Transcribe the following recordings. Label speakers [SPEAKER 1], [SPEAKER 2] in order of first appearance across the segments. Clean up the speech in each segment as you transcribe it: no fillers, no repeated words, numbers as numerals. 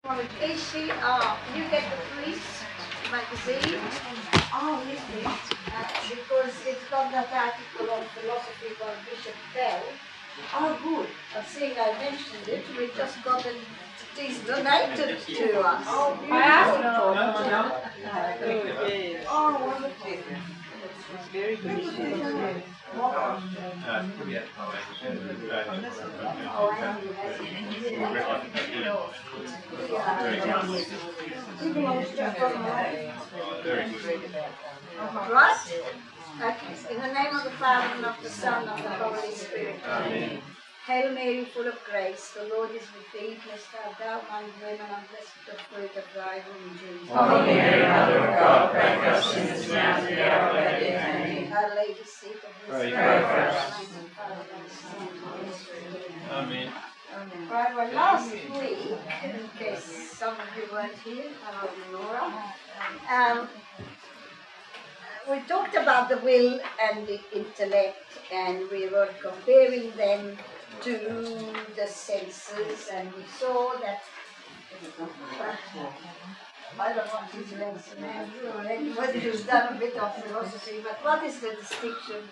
[SPEAKER 1] HCR, you get the Priest magazine. Oh, yes, because it's got that article on philosophy by Bishop Bell. Oh, good. I think I mentioned it. We just got it. It is donated to us. Oh, I asked it. Oh, wonderful. It's very good. Right? Okay. In the name of the Father, and of the Son, and of the Holy Spirit. Amen. Hail Mary, full of grace, the Lord is with thee. Blessed art thou among women, and blessed the fruit of thy womb, Jesus.
[SPEAKER 2] Holy Mary, Mother of God, pray for us sinners now and at the hour of our death. Amen.
[SPEAKER 1] Our Lady, seat of
[SPEAKER 2] Pray for us.
[SPEAKER 3] Amen.
[SPEAKER 1] Right, well, last week, in case some of you weren't here, hello, Nora, we talked about the will and the intellect, and we were comparing them to the senses, and we saw that, I don't want to mention everybody who's done a bit of philosophy, but what is the distinction,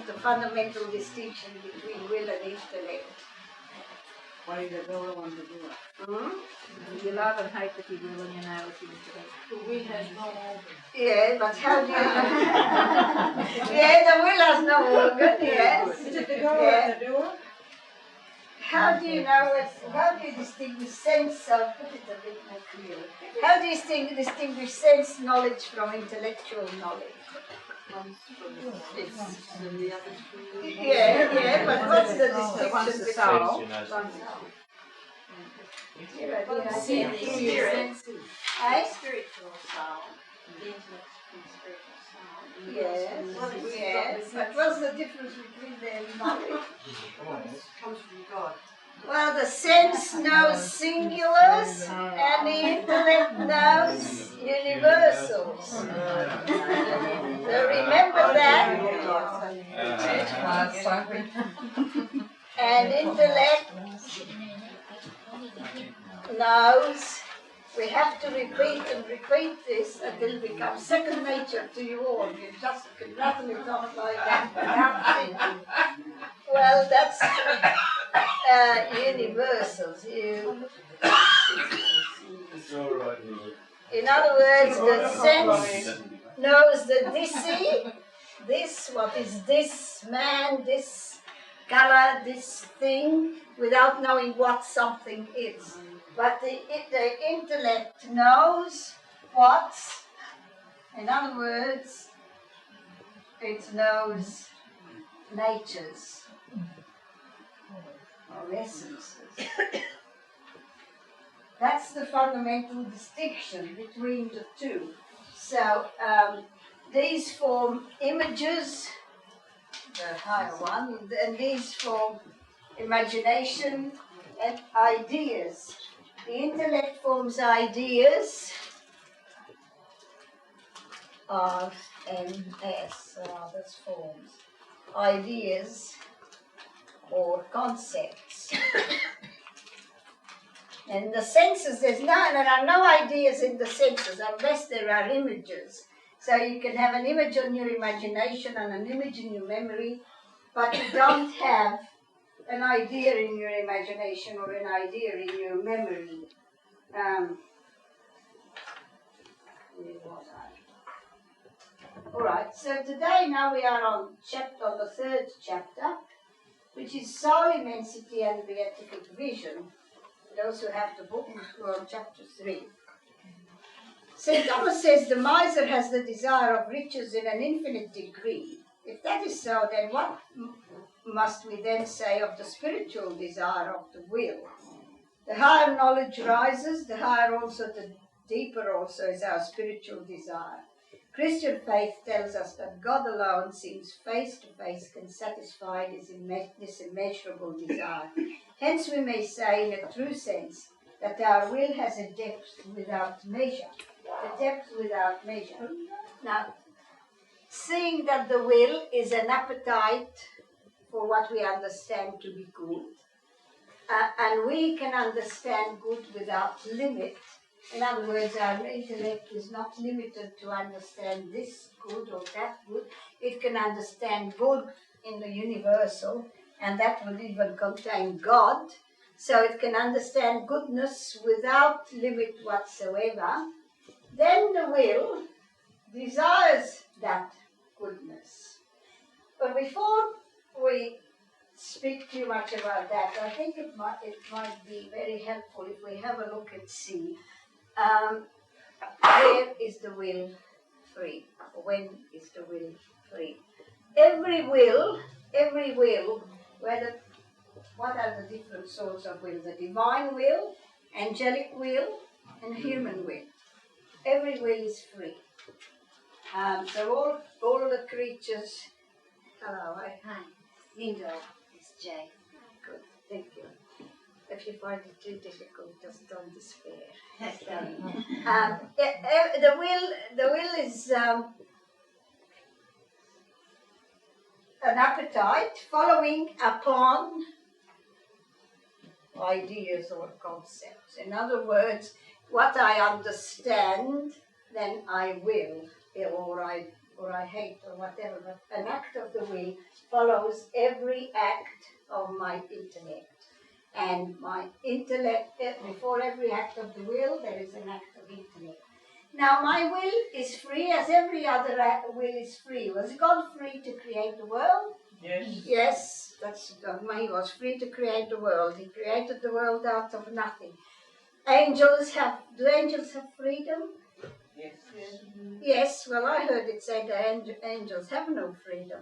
[SPEAKER 1] the fundamental distinction between will and intellect?
[SPEAKER 4] What is the will one to do it?
[SPEAKER 2] You love and hate that you will and you know what you want to do.
[SPEAKER 4] The will has no organ.
[SPEAKER 1] Yeah, but how do you know? Yeah, the will has no organ, yes.
[SPEAKER 4] Is it the girl or the doer?
[SPEAKER 1] How do you know how do you distinguish sense of, put it a bit more clearly, how do you distinguish sense knowledge from intellectual knowledge? Yeah, but what's the distinction between
[SPEAKER 2] soul.
[SPEAKER 5] Spiritual soul, the intellect and spiritual soul.
[SPEAKER 1] Yes, but what's the difference between their knowledge?
[SPEAKER 4] Comes from God.
[SPEAKER 1] Well, the sense knows singulars and the intellect knows universals. So remember that. And intellect knows. We have to repeat and repeat this until it becomes second nature to you all. You just can rattle it off like that without thinking. Well, that's universals. In other words, the sense knows the this, what is this man, this color, this thing, without knowing what something is. But the intellect knows what, in other words, it knows natures or essences. That's the fundamental distinction between the two. So these form images, the higher one, and these form imagination and ideas. The intellect forms ideas, R-M-S, that's forms, ideas or concepts. And the senses, there are no ideas in the senses unless there are images. So you can have an image on your imagination and an image in your memory, but you don't have an idea in your imagination or an idea in your memory. All right, so today now we are on the third chapter, which is Soul, Immensity and Beatific Vision. Those who have the book, we're on chapter 3. St. Thomas says the miser has the desire of riches in an infinite degree. If that is so, then what must we then say of the spiritual desire of the will? The higher knowledge rises, the higher also, the deeper also is our spiritual desire. Christian faith tells us that God alone seems face to face can satisfy this immeasurable desire. Hence we may say in a true sense that our will has a depth without measure. A depth without measure. Now, seeing that the will is an appetite for what we understand to be good, and we can understand good without limit. In other words, our intellect is not limited to understand this good or that good. It can understand good in the universal, and that would even contain God. So it can understand goodness without limit whatsoever. Then the will desires that goodness. But before we speak too much about that, I think it might be very helpful if we have a look and see where is the will free? When is the will free? Every will, what are the different sorts of will? The divine will, angelic will, and human will. Every will is free. So all the creatures. Hello, hi. Linda, it's Jay. Good, thank you. If you find it too difficult, just don't despair. The will is an appetite following upon ideas or concepts. In other words, what I understand, then I will, or I hate, or whatever. But an act of the will follows every act of my intellect. And my intellect, before every act of the will, there is an act of intellect. Now, my will is free as every other will is free. Was God free to create the world?
[SPEAKER 2] Yes.
[SPEAKER 1] Yes, he was free to create the world. He created the world out of nothing. Do angels have freedom?
[SPEAKER 2] Yes.
[SPEAKER 1] Yes, well, I heard it say that angels have no freedom.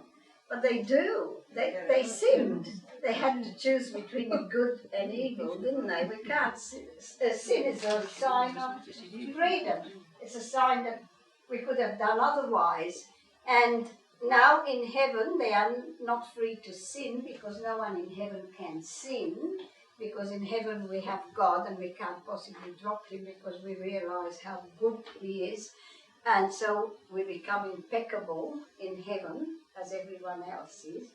[SPEAKER 1] But they do. They sinned. They had to choose between good and evil, didn't they? We can't sin. Sin is a sign of freedom. It's a sign that we could have done otherwise. And now in heaven, they are not free to sin because no one in heaven can sin. Because in heaven we have God and we can't possibly drop him because we realize how good he is. And so we become impeccable in heaven, as everyone else is.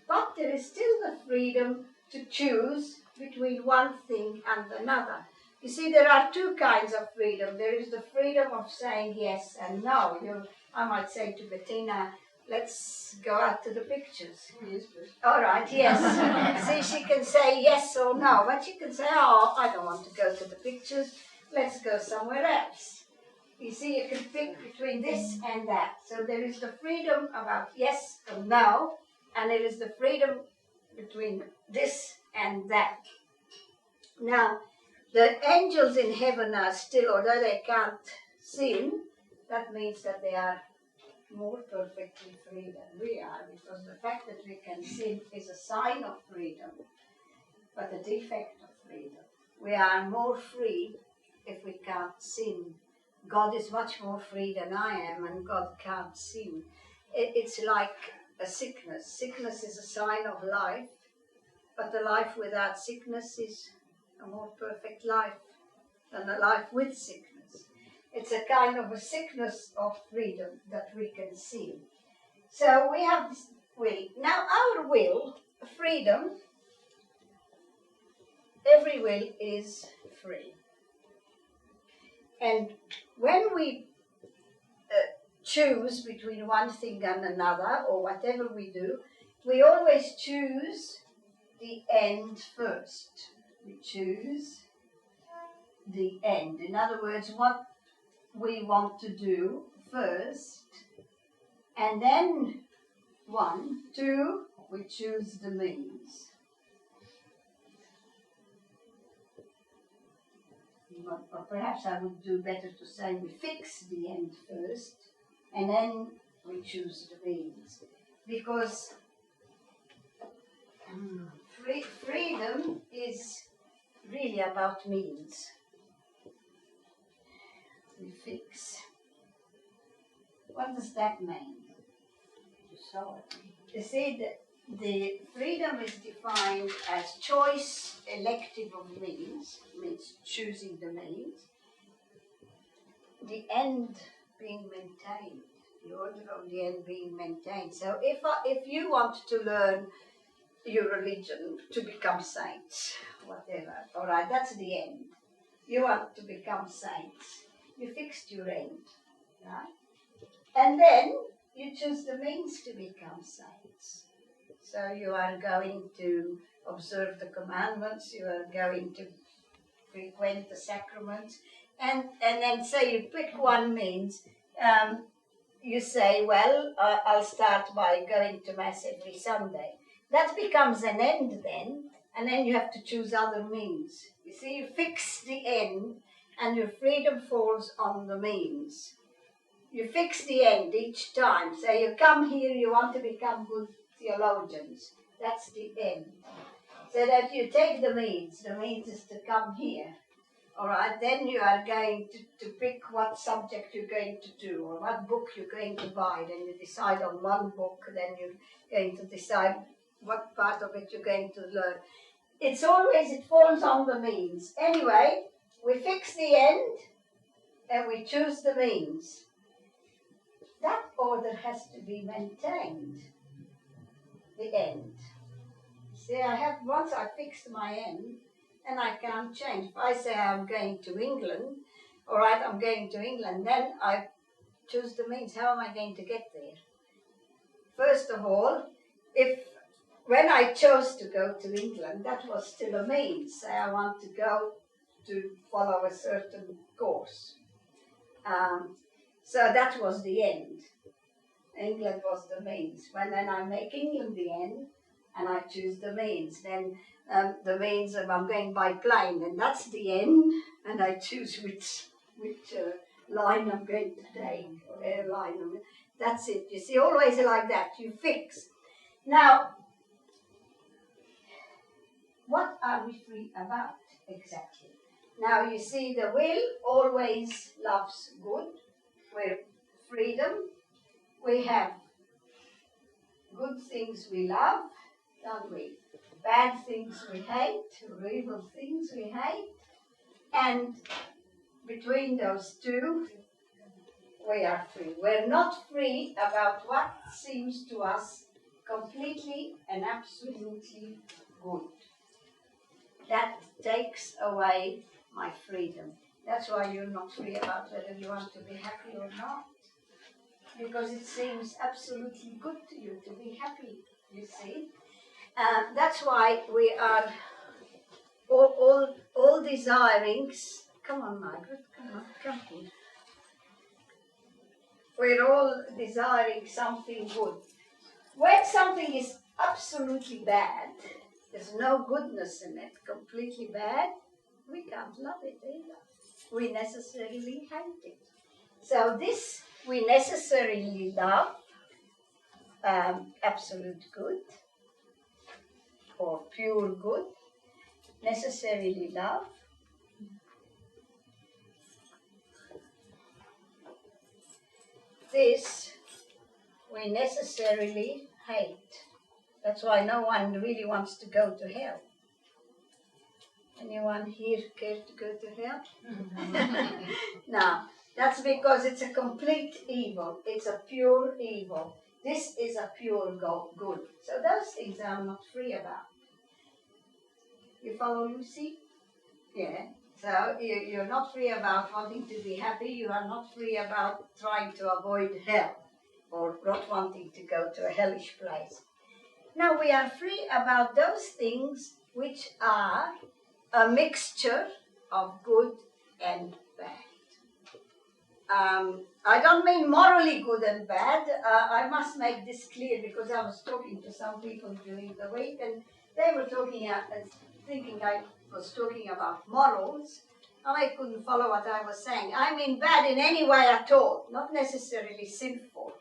[SPEAKER 1] But there is still the freedom to choose between one thing and another. You see, there are two kinds of freedom. There is the freedom of saying yes and no. I might say to Bettina, let's go out to the pictures.
[SPEAKER 4] Yes, please.
[SPEAKER 1] All right, yes. See, she can say yes or no, but she can say, oh, I don't want to go to the pictures. Let's go somewhere else. You see, you can pick between this and that. So there is the freedom about yes or no, and there is the freedom between this and that. Now, the angels in heaven are still, although they can't sin, that means that they are more perfectly free than we are, because the fact that we can sin is a sign of freedom, but a defect of freedom. We are more free if we can't sin. God is much more free than I am, and God can't sin. It's like a sickness. Sickness is a sign of life, but a life without sickness is a more perfect life than a life with sickness. It's a kind of a sickness of freedom that we can see. So we have this will. Now our will, freedom, every will is free. And when we choose between one thing and another, or whatever we do, we always choose the end first. We choose the end. In other words, what we want to do first, and then 1, 2, we choose the means. Or perhaps I would do better to say we fix the end first, and then we choose the means. Because freedom is really about means. We fix. What does that mean? You see, the freedom is defined as choice elective of means choosing the means, the end being maintained, the order of the end being maintained. So if you want to learn, your religion to become saints, whatever. All right, that's the end. You want to become saints. You fixed your end, right? And then you choose the means to become saints. So you are going to observe the commandments, you are going to frequent the sacraments, and then say you pick one means. You say, well, I'll start by going to Mass every Sunday. That becomes an end then, and then you have to choose other means. You see, you fix the end, and your freedom falls on the means. You fix the end each time. So you come here, you want to become good theologians. That's the end. So that you take the means. The means is to come here. All right, then you are going to pick what subject you're going to do or what book you're going to buy. Then you decide on one book, then you're going to decide what part of it you're going to learn. It's always, it falls on the means. Anyway, we fix the end and we choose the means. That order has to be maintained, the end. See, once I fixed my end, and I can't change. If I say I'm going to England, all right, I'm going to England, then I choose the means. How am I going to get there? First of all, when I chose to go to England, that was still a means. Say I want to go to follow a certain course. So that was the end. England was the means. When then I make England the end, and I choose the means, then the means of I'm going by plane, and that's the end, and I choose which line I'm going to take, or airline. That's it. You see, always like that. You fix. Now, what are we free about exactly? Now, you see, the will always loves good. We're freedom. We have good things we love, don't we? Bad things we hate, or evil things we hate, and between those two, we are free. We're not free about what seems to us completely and absolutely good. That takes away my freedom. That's why you're not free about whether you want to be happy or not. Because it seems absolutely good to you to be happy, you see. That's why we are all desiring. Come on, Margaret, come here. We're all desiring something good. When something is absolutely bad, there's no goodness in it, completely bad, we can't love it either. We necessarily hate it. So this we necessarily love, absolute good, or pure good, necessarily love. This we necessarily hate. That's why no one really wants to go to hell. Anyone here care to go to hell? No, that's because it's a complete evil. It's a pure evil. This is a pure good. So those things I'm not free about. You follow, Lucy? Yeah. So you're not free about wanting to be happy. You are not free about trying to avoid hell or not wanting to go to a hellish place. Now we are free about those things which are a mixture of good and bad. I don't mean morally good and bad. I must make this clear because I was talking to some people during the week and they were thinking I was talking about morals, and I couldn't follow what I was saying. I mean bad in any way at all, not necessarily sinful.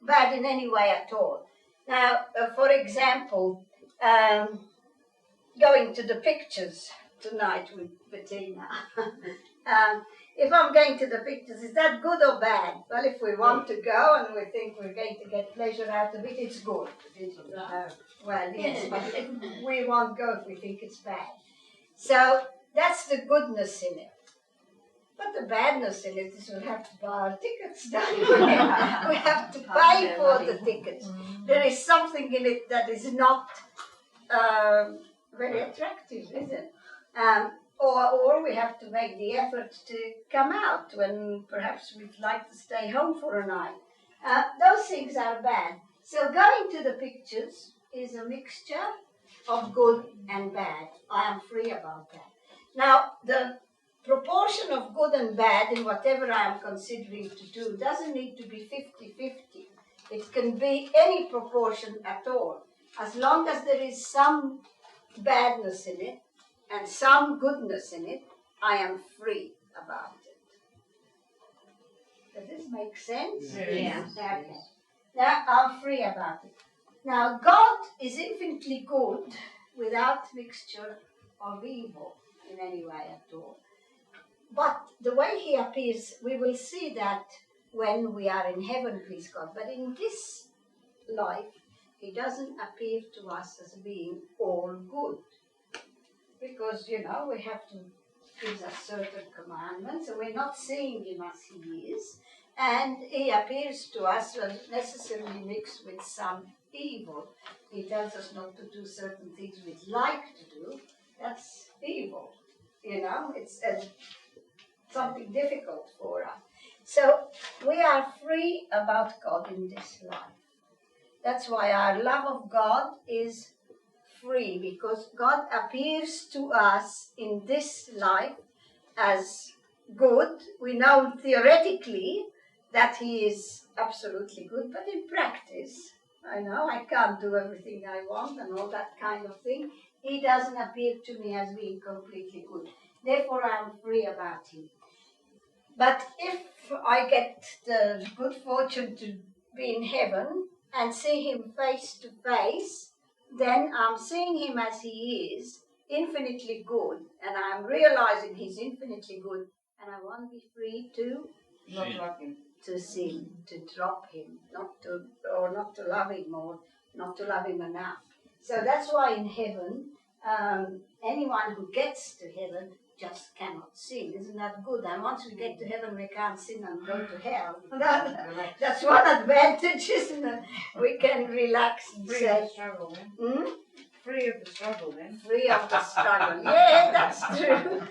[SPEAKER 1] Bad in any way at all. Now, for example, going to the pictures tonight with Bettina. If I'm going to the pictures, is that good or bad? Well, if we want to go and we think we're going to get pleasure out of it, it's good. Well, yes, but if we won't go if we think it's bad. So that's the goodness in it. But the badness in it is we'll have to buy our tickets, don't we? We have to pay for the tickets. There is something in it that is not very attractive, isn't it? Or we have to make the effort to come out when perhaps we'd like to stay home for a night. Those things are bad. So going to the pictures is a mixture of good and bad. I am free about that. Now, the proportion of good and bad in whatever I am considering to do doesn't need to be 50-50. It can be any proportion at all. As long as there is some badness in it and some goodness in it, I am free about it. Does this make sense?
[SPEAKER 5] Yes.
[SPEAKER 1] Okay. Now I'm free about it. Now God is infinitely good without mixture of evil in any way at all. But the way he appears, we will see that when we are in heaven, please God. But in this life, he doesn't appear to us as being all good. Because, we have to give us certain commandments, and we're not seeing him as he is. And he appears to us as necessarily mixed with some evil. He tells us not to do certain things we'd like to do. That's evil. It's something difficult for us. So we are free about God in this life. That's why our love of God is free, because God appears to us in this life as good. We know theoretically that he is absolutely good, but in practice, I know I can't do everything I want and all that kind of thing. He doesn't appear to me as being completely good. Therefore, I'm free about him. But if I get the good fortune to be in heaven and see him face to face, then I'm seeing him as he is, infinitely good, and I'm realizing he's infinitely good, and I want to be free to
[SPEAKER 4] Not love him.
[SPEAKER 1] to sin, to drop him, not to love him, or not to love him enough. So that's why in heaven, anyone who gets to heaven just cannot sin. Isn't that good? And once we get to heaven, we can't sin and go to hell. That's one advantage, isn't it? We can relax and
[SPEAKER 4] Free
[SPEAKER 1] say,
[SPEAKER 4] of the struggle, then. Free of the struggle, then.
[SPEAKER 1] free of the struggle. Yeah, that's true.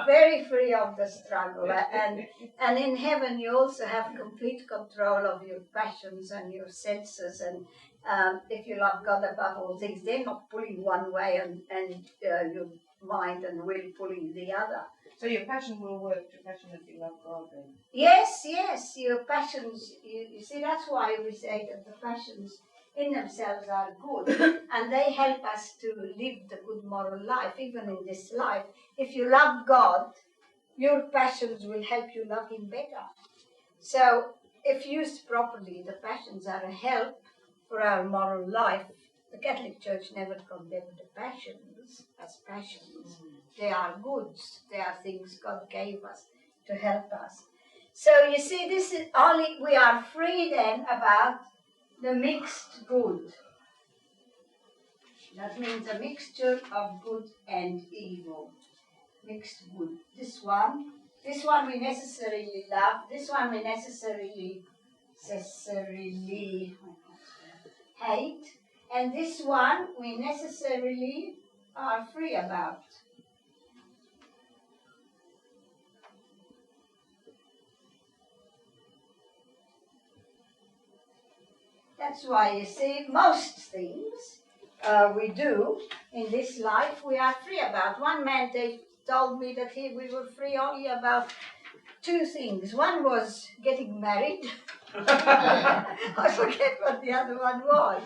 [SPEAKER 1] Very free of the struggle. And in heaven, you also have complete control of your passions and your senses. And if you love God above all things, they're not pulling one way and your mind and will pulling the other.
[SPEAKER 4] So your passion will work to passionately love God, then.
[SPEAKER 1] Yes, your passions. You see, that's why we say that the passions in themselves are good, and they help us to live the good moral life, even in this life. If you love God, your passions will help you love him better. So, if used properly, the passions are a help for our moral life. The Catholic Church never condemned the passions as passions. They are goods. They are things God gave us to help us. So, you see, this is only, we are free then about the mixed good. That means a mixture of good and evil. Mixed good. This one we necessarily love. This one we necessarily hate. And this one we necessarily are free about. That's why you see, most things we do in this life we are free about. One man told me that we were free only about two things. One was getting married. I forget what the other one was.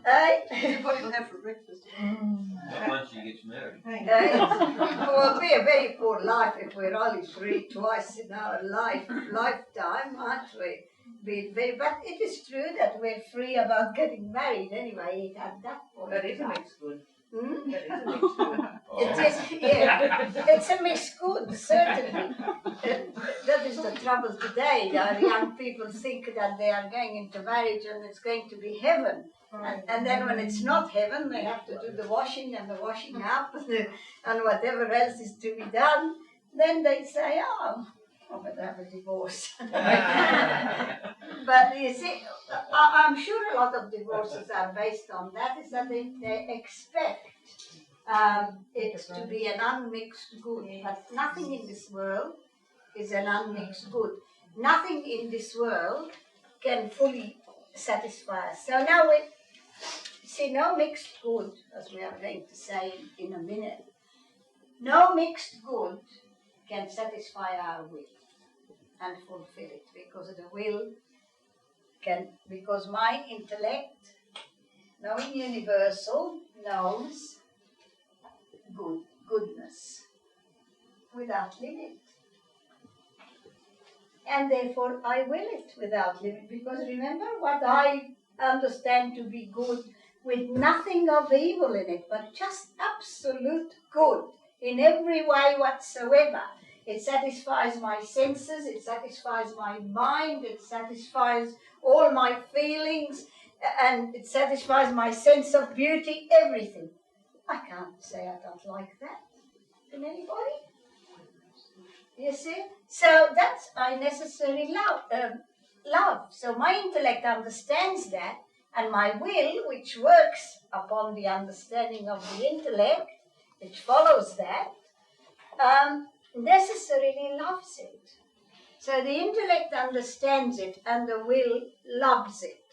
[SPEAKER 4] What do you have for breakfast?
[SPEAKER 2] Not once she gets married.
[SPEAKER 1] It will be a very poor life if we're only free twice in our lifetime, aren't we? But it is true that we're free about getting married anyway at that point.
[SPEAKER 4] That is a mixed good. That is a mixed good.
[SPEAKER 1] It is, yeah. It's a mixed good, certainly. That is the trouble today. Our young people think that they are going into marriage and it's going to be heaven. And then when it's not heaven, they have to do the washing and the washing up and whatever else is to be done. Then they say, oh, I better have a divorce. But you see, I'm sure a lot of divorces are based on that, is that they expect it to be an unmixed good. But nothing in this world is an unmixed good. Nothing in this world can fully satisfy us. So now we see no mixed good, as we are going to say in a minute. No mixed good can satisfy our will and fulfill it, because the will can, because my intellect, knowing universal, knows goodness without limit. And therefore I will it without limit, because remember what I understand to be good, with nothing of evil in it, but just absolute good in every way whatsoever. It satisfies my senses, it satisfies my mind, it satisfies all my feelings, and it satisfies my sense of beauty, everything. I can't say I don't like that. Can anybody? You see? So that's I necessarily love. So my intellect understands that, and my will, which works upon the understanding of the intellect, which follows that, necessarily loves it. So the intellect understands it, and the will loves it.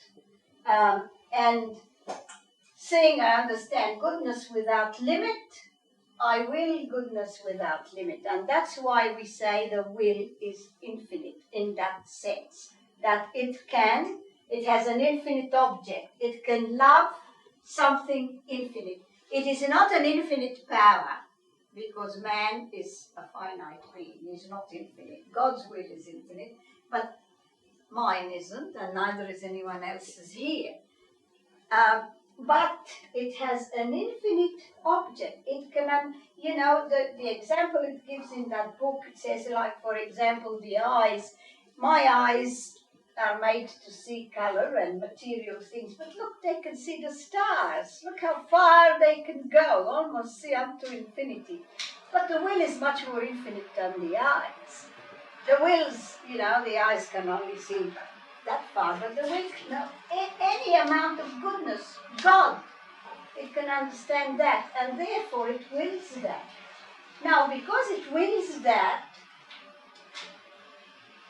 [SPEAKER 1] And seeing I understand goodness without limit, I will goodness without limit. And that's why we say the will is infinite in that sense, that it has an infinite object. It can love something infinite. It is not an infinite power, because man is a finite being. He's not infinite. God's will is infinite, but mine isn't, and neither is anyone else's here. But it has an infinite object. It can, the example it gives in that book, it says, like, for example, the eyes. My eyes are made to see color and material things, but look, they can see the stars. Look how far they can go, almost see up to infinity. But the will is much more infinite than the eyes. The wills, the eyes can only see that far, but the will, any amount of goodness, God, it can understand that, and therefore it wills that. Now, because it wills that,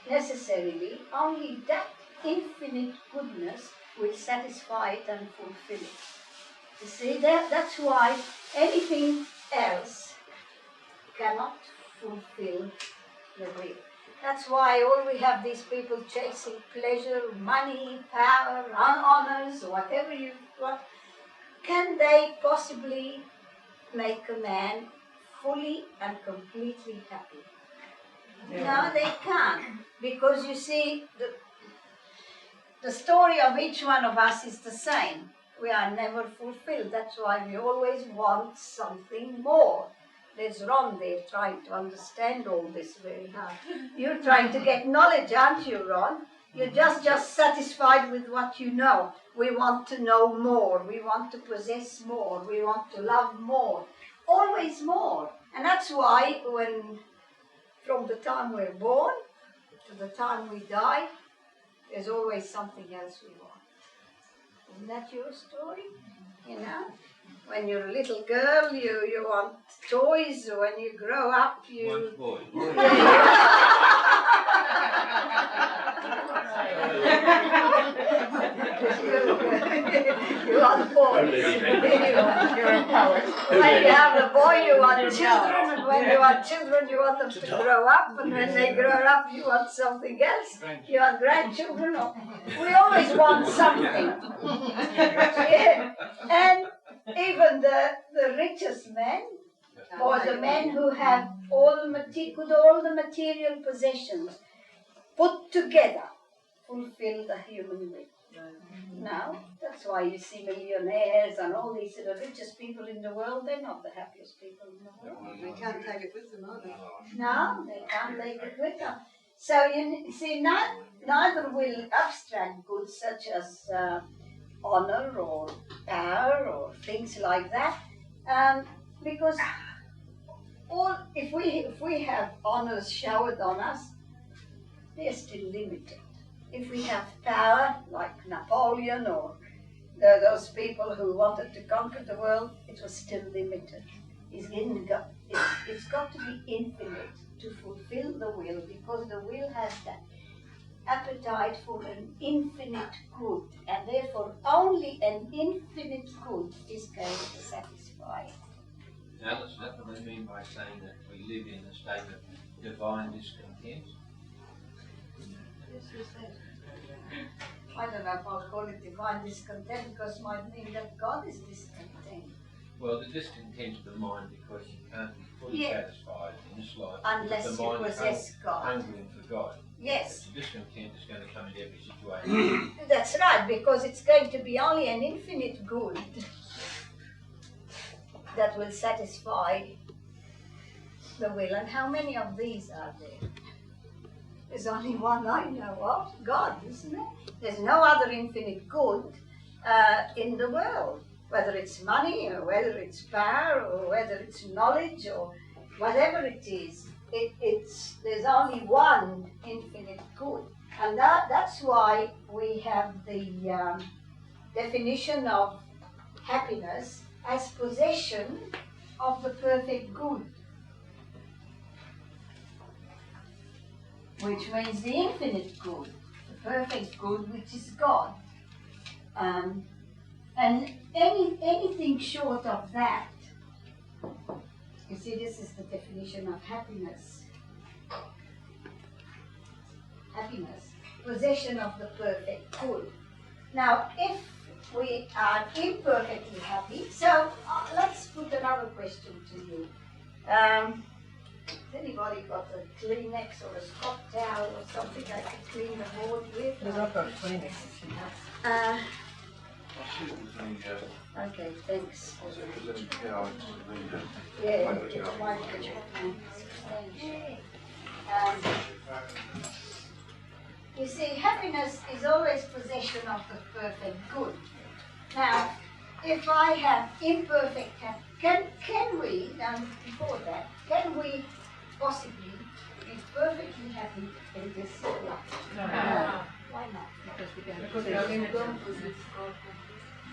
[SPEAKER 1] necessarily, only that infinite goodness will satisfy it and fulfill it. You see, that's why anything else cannot fulfill the will. That's why all we have these people chasing pleasure, money, power, honors, whatever you want. Can they possibly make a man fully and completely happy? No, they can't. Because you see, the story of each one of us is the same. We are never fulfilled. That's why we always want something more. There's Ron there trying to understand all this very hard. You're trying to get knowledge, aren't you, Ron? You're just satisfied with what you know. We want to know more. We want to possess more. We want to love more. Always more. And that's why from the time we're born to the time we die, there's always something else we want. Isn't that your story? When you're a little girl, you want toys. When you grow up, you...
[SPEAKER 2] Want boy.
[SPEAKER 1] You want boys.
[SPEAKER 4] You're a poet.
[SPEAKER 1] When you have a boy, you want children, and when you want children, you want them to grow up, and when they grow up, you want something else. You want grandchildren. We always want something. Yeah. And even the richest men, or the men who have all the material possessions put together, fulfill the human will. Now, that's why you see millionaires and all these the richest people in the world, they're not the happiest people in the world.
[SPEAKER 4] They can't take it with them, are they?
[SPEAKER 1] No, they can't take it with them. So you see, neither will abstract goods such as honor or power or things like that, because if we have honors showered on us, they're still limited. If we have power, like Napoleon or those people who wanted to conquer the world, it was still limited. It's got to be infinite to fulfill the will, because the will has that appetite for an infinite good, and therefore only an infinite good is going to satisfy.
[SPEAKER 2] Now, is that what they mean by saying that we live in a state of divine discontent?
[SPEAKER 1] I don't know if I'll call it divine discontent, because it might mean that God is discontent.
[SPEAKER 2] Well, the discontent of the mind, because you can't be fully satisfied in this life
[SPEAKER 1] unless
[SPEAKER 2] the
[SPEAKER 1] you
[SPEAKER 2] mind
[SPEAKER 1] possess
[SPEAKER 2] is
[SPEAKER 1] God.
[SPEAKER 2] hungering for God.
[SPEAKER 1] Yes.
[SPEAKER 2] But the discontent is going to come in every situation.
[SPEAKER 1] That's right, because it's going to be only an infinite good that will satisfy the will. And how many of these are there? There's only one I know of, God, isn't it? There's no other infinite good in the world, whether it's money or whether it's power or whether it's knowledge or whatever it is. There's only one infinite good. And that's why we have the definition of happiness as possession of the perfect good, which means the infinite good, the perfect good, which is God. And anything short of that, you see, this is the definition of happiness. Happiness, possession of the perfect good. Now, if we are imperfectly happy, so let's put another question to you. Has anybody got a Kleenex or a Scott towel or something I could clean the board with?
[SPEAKER 4] There's not got Kleenex.
[SPEAKER 1] Okay, thanks. You see, happiness is always possession of the perfect good. Now, if I have imperfect happiness, can we, before that, can we possibly be perfectly happy in this life?
[SPEAKER 4] No.
[SPEAKER 1] Why not?
[SPEAKER 4] Because we don't possess God.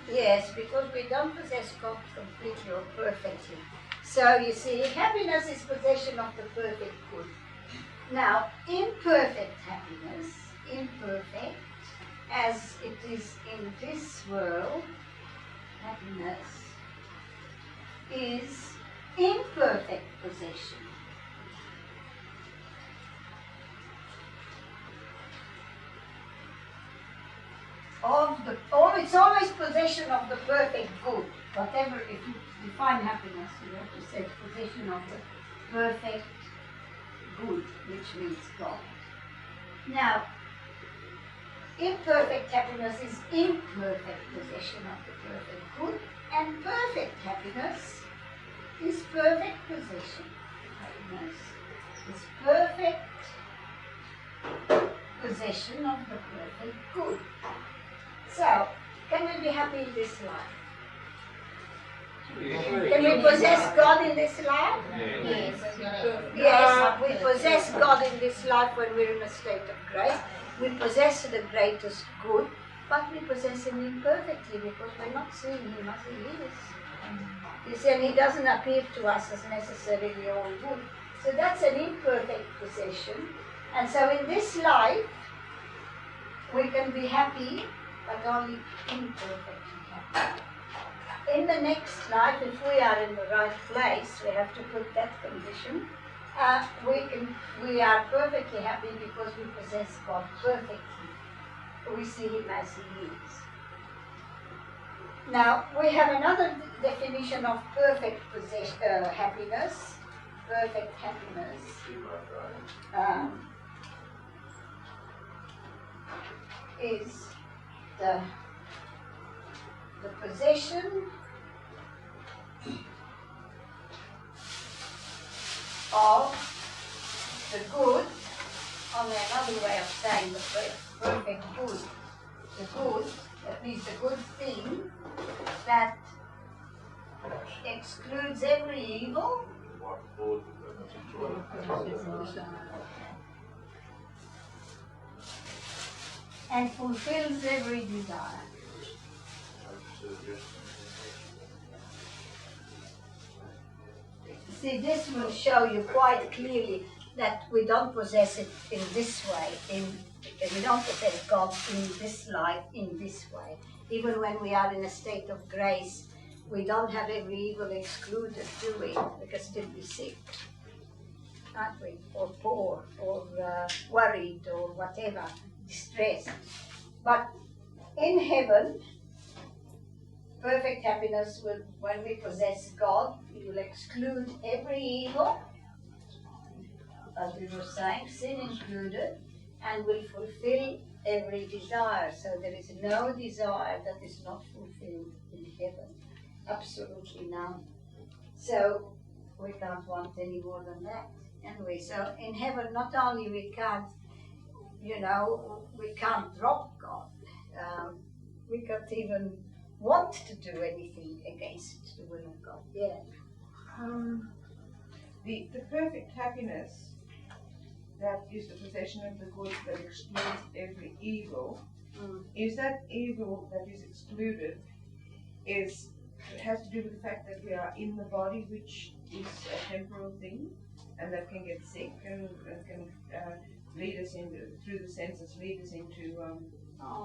[SPEAKER 1] Yes, because we don't possess God completely or perfectly. So you see, happiness is possession of the perfect good. Now, imperfect happiness, imperfect, as it is in this world, happiness is imperfect possession. It's always possession of the perfect good. Whatever, if you define happiness, you have to say possession of the perfect good, which means God. Now, imperfect happiness is imperfect possession of the perfect good, and perfect happiness is perfect possession. Happiness is perfect possession of the perfect good. So, can we be happy in this life? Can we possess God in this life?
[SPEAKER 2] Yes.
[SPEAKER 1] Yes, we possess God in this life when we're in a state of grace. We possess the greatest good, but we possess Him imperfectly because we're not seeing Him as He is. You see, and He doesn't appear to us as necessarily all good. So that's an imperfect possession. And so in this life, we can be happy, but only imperfectly happy. In the next life, if we are in the right place, we have to put that condition. We are perfectly happy because we possess God perfectly. We see Him as He is. Now, we have another definition of perfect happiness. Perfect happiness is the possession of the good, only another way of saying the perfect good. The good, that means the good thing that excludes every evil. and fulfills every desire. See, this will show you quite clearly that we don't possess it in this way. We don't possess God in this life in this way. Even when we are in a state of grace, we don't have every evil excluded, do we? Because still we're sick, aren't we? Or poor, or worried, or whatever, distressed. But in heaven, perfect happiness will, when we possess God, He will exclude every evil, as we were saying, sin included, and will fulfill every desire. So there is no desire that is not fulfilled in heaven. Absolutely none. So we can't want any more than that, can we? So in heaven, not only we can't, we can't drop God. We can't even want to do anything against the will of God. Yeah.
[SPEAKER 3] The perfect happiness, that is the possession of the good that excludes every evil. Is that evil that is excluded has to do with the fact that we are in the body, which is a temporal thing, and that can get sick and can lead us into, through the senses, lead us into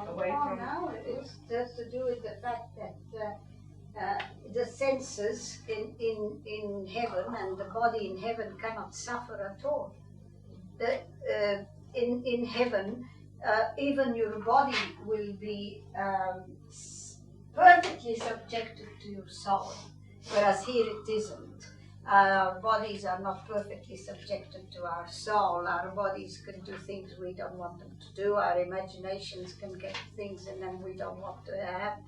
[SPEAKER 3] away from.
[SPEAKER 1] No, it has to do with the fact that the senses in heaven and the body in heaven cannot suffer at all. In heaven, even your body will be perfectly subjected to your soul, whereas here it isn't. Our bodies are not perfectly subjected to our soul. Our bodies can do things we don't want them to do. Our imaginations can get things and then we don't want to have.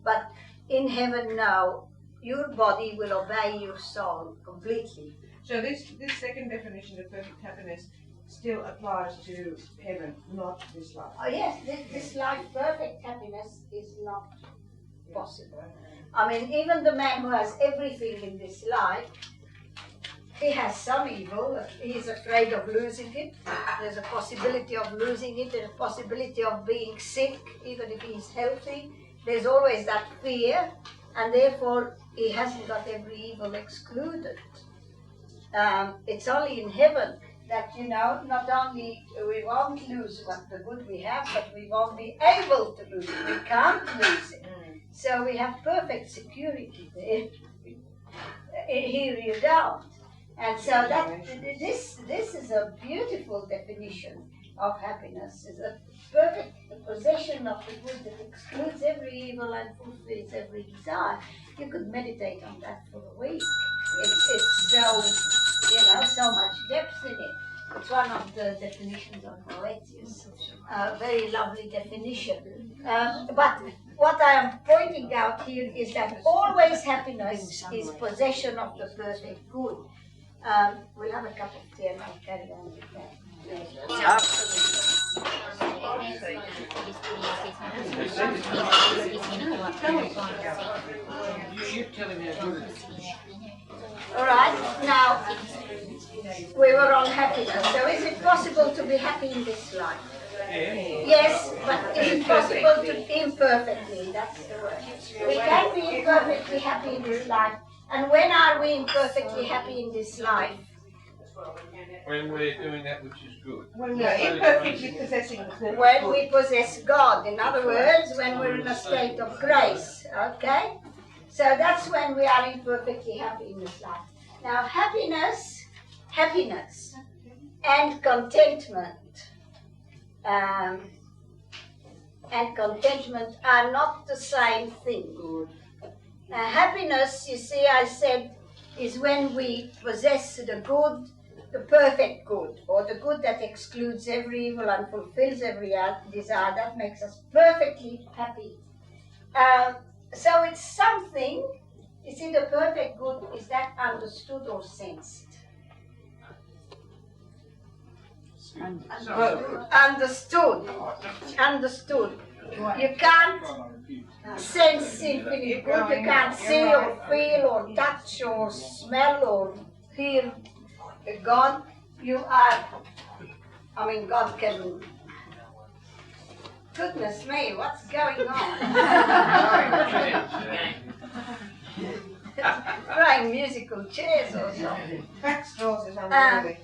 [SPEAKER 1] But in heaven now, your body will obey your soul completely.
[SPEAKER 3] So this second definition of perfect happiness still applies to heaven, not this life.
[SPEAKER 1] Oh yes, this life, perfect happiness is not possible. I mean, even the man who has everything in this life, he has some evil. He is afraid of losing it. There's a possibility of losing it. There's a possibility of being sick, even if he's healthy. There's always that fear, and therefore he hasn't got every evil excluded. It's only in heaven that, not only we won't lose what the good we have, but we won't be able to lose it. We can't lose it. So we have perfect security there. Here you don't. And so that this is a beautiful definition of happiness. Is a perfect possession of the good that excludes every evil and fulfills every desire. You could meditate on that for a week. It's so, so much depth in it. It's one of the definitions of Ignatius. Very lovely definition. But what I am pointing out here is that always happiness is possession of the perfect good. We'll have a cup of tea and I'll carry on with that.
[SPEAKER 2] You tell him how good it is.
[SPEAKER 1] All right, now we were on happiness. So is it possible to be happy in this life? Yes, but is it possible to imperfectly? That's the word. We can be imperfectly happy in this life. And when are we imperfectly happy in this life?
[SPEAKER 2] When we're doing that which is good.
[SPEAKER 3] When we are imperfectly possessing the perfect
[SPEAKER 1] When
[SPEAKER 3] good.
[SPEAKER 1] we possess God. In other words, when we're in a state of grace. Okay? So that's when we are imperfectly happy in this life. Now, happiness and contentment are not the same thing. Happiness, you see, I said, is when we possess the good, the perfect good, or the good that excludes every evil and fulfills every desire. That makes us perfectly happy. So it's something, you see, the perfect good, is that understood or sensed? Understood. You can't sense infinite good. You can't see or feel or touch or smell or hear God. God can Goodness me, what's going on? Trying musical chairs or something.
[SPEAKER 3] Backstraws is unruly.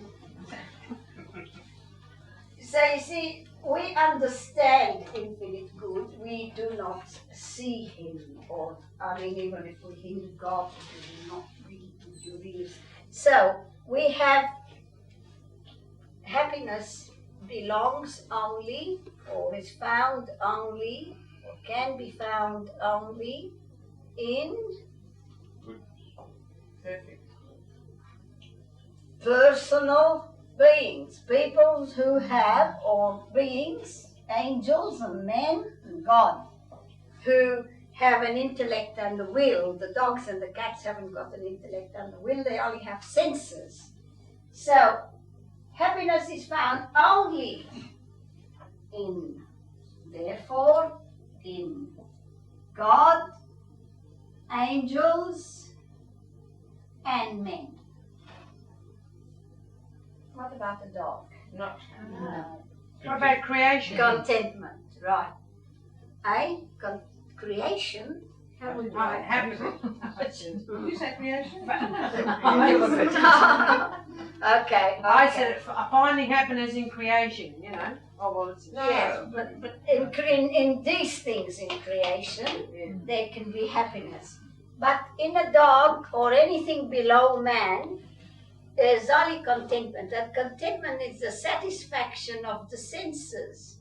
[SPEAKER 1] So you see, we understand infinite good. We do not see him, or I mean, even if we hear God, we do not really. So we have happiness belongs only, or is found only, or can be found only in
[SPEAKER 3] Perfect.
[SPEAKER 1] personal beings, people who have, or beings, angels and men and God, who have an intellect and a will. The dogs and the cats haven't got an intellect and a will, they only have senses. So, happiness is found only in, therefore, in God, angels, and men. What about the dog?
[SPEAKER 3] Not.
[SPEAKER 1] No.
[SPEAKER 4] What about creation?
[SPEAKER 1] Contentment, right. Creation? How would you
[SPEAKER 4] Right, happiness.
[SPEAKER 3] Did you say creation?
[SPEAKER 1] Okay.
[SPEAKER 4] I said finding happiness in creation, you know. Oh, well, it's
[SPEAKER 1] Yes, but in these things in creation,
[SPEAKER 4] yeah.
[SPEAKER 1] there can be happiness. But in a dog or anything below man, there's only contentment. That contentment is the satisfaction of the senses.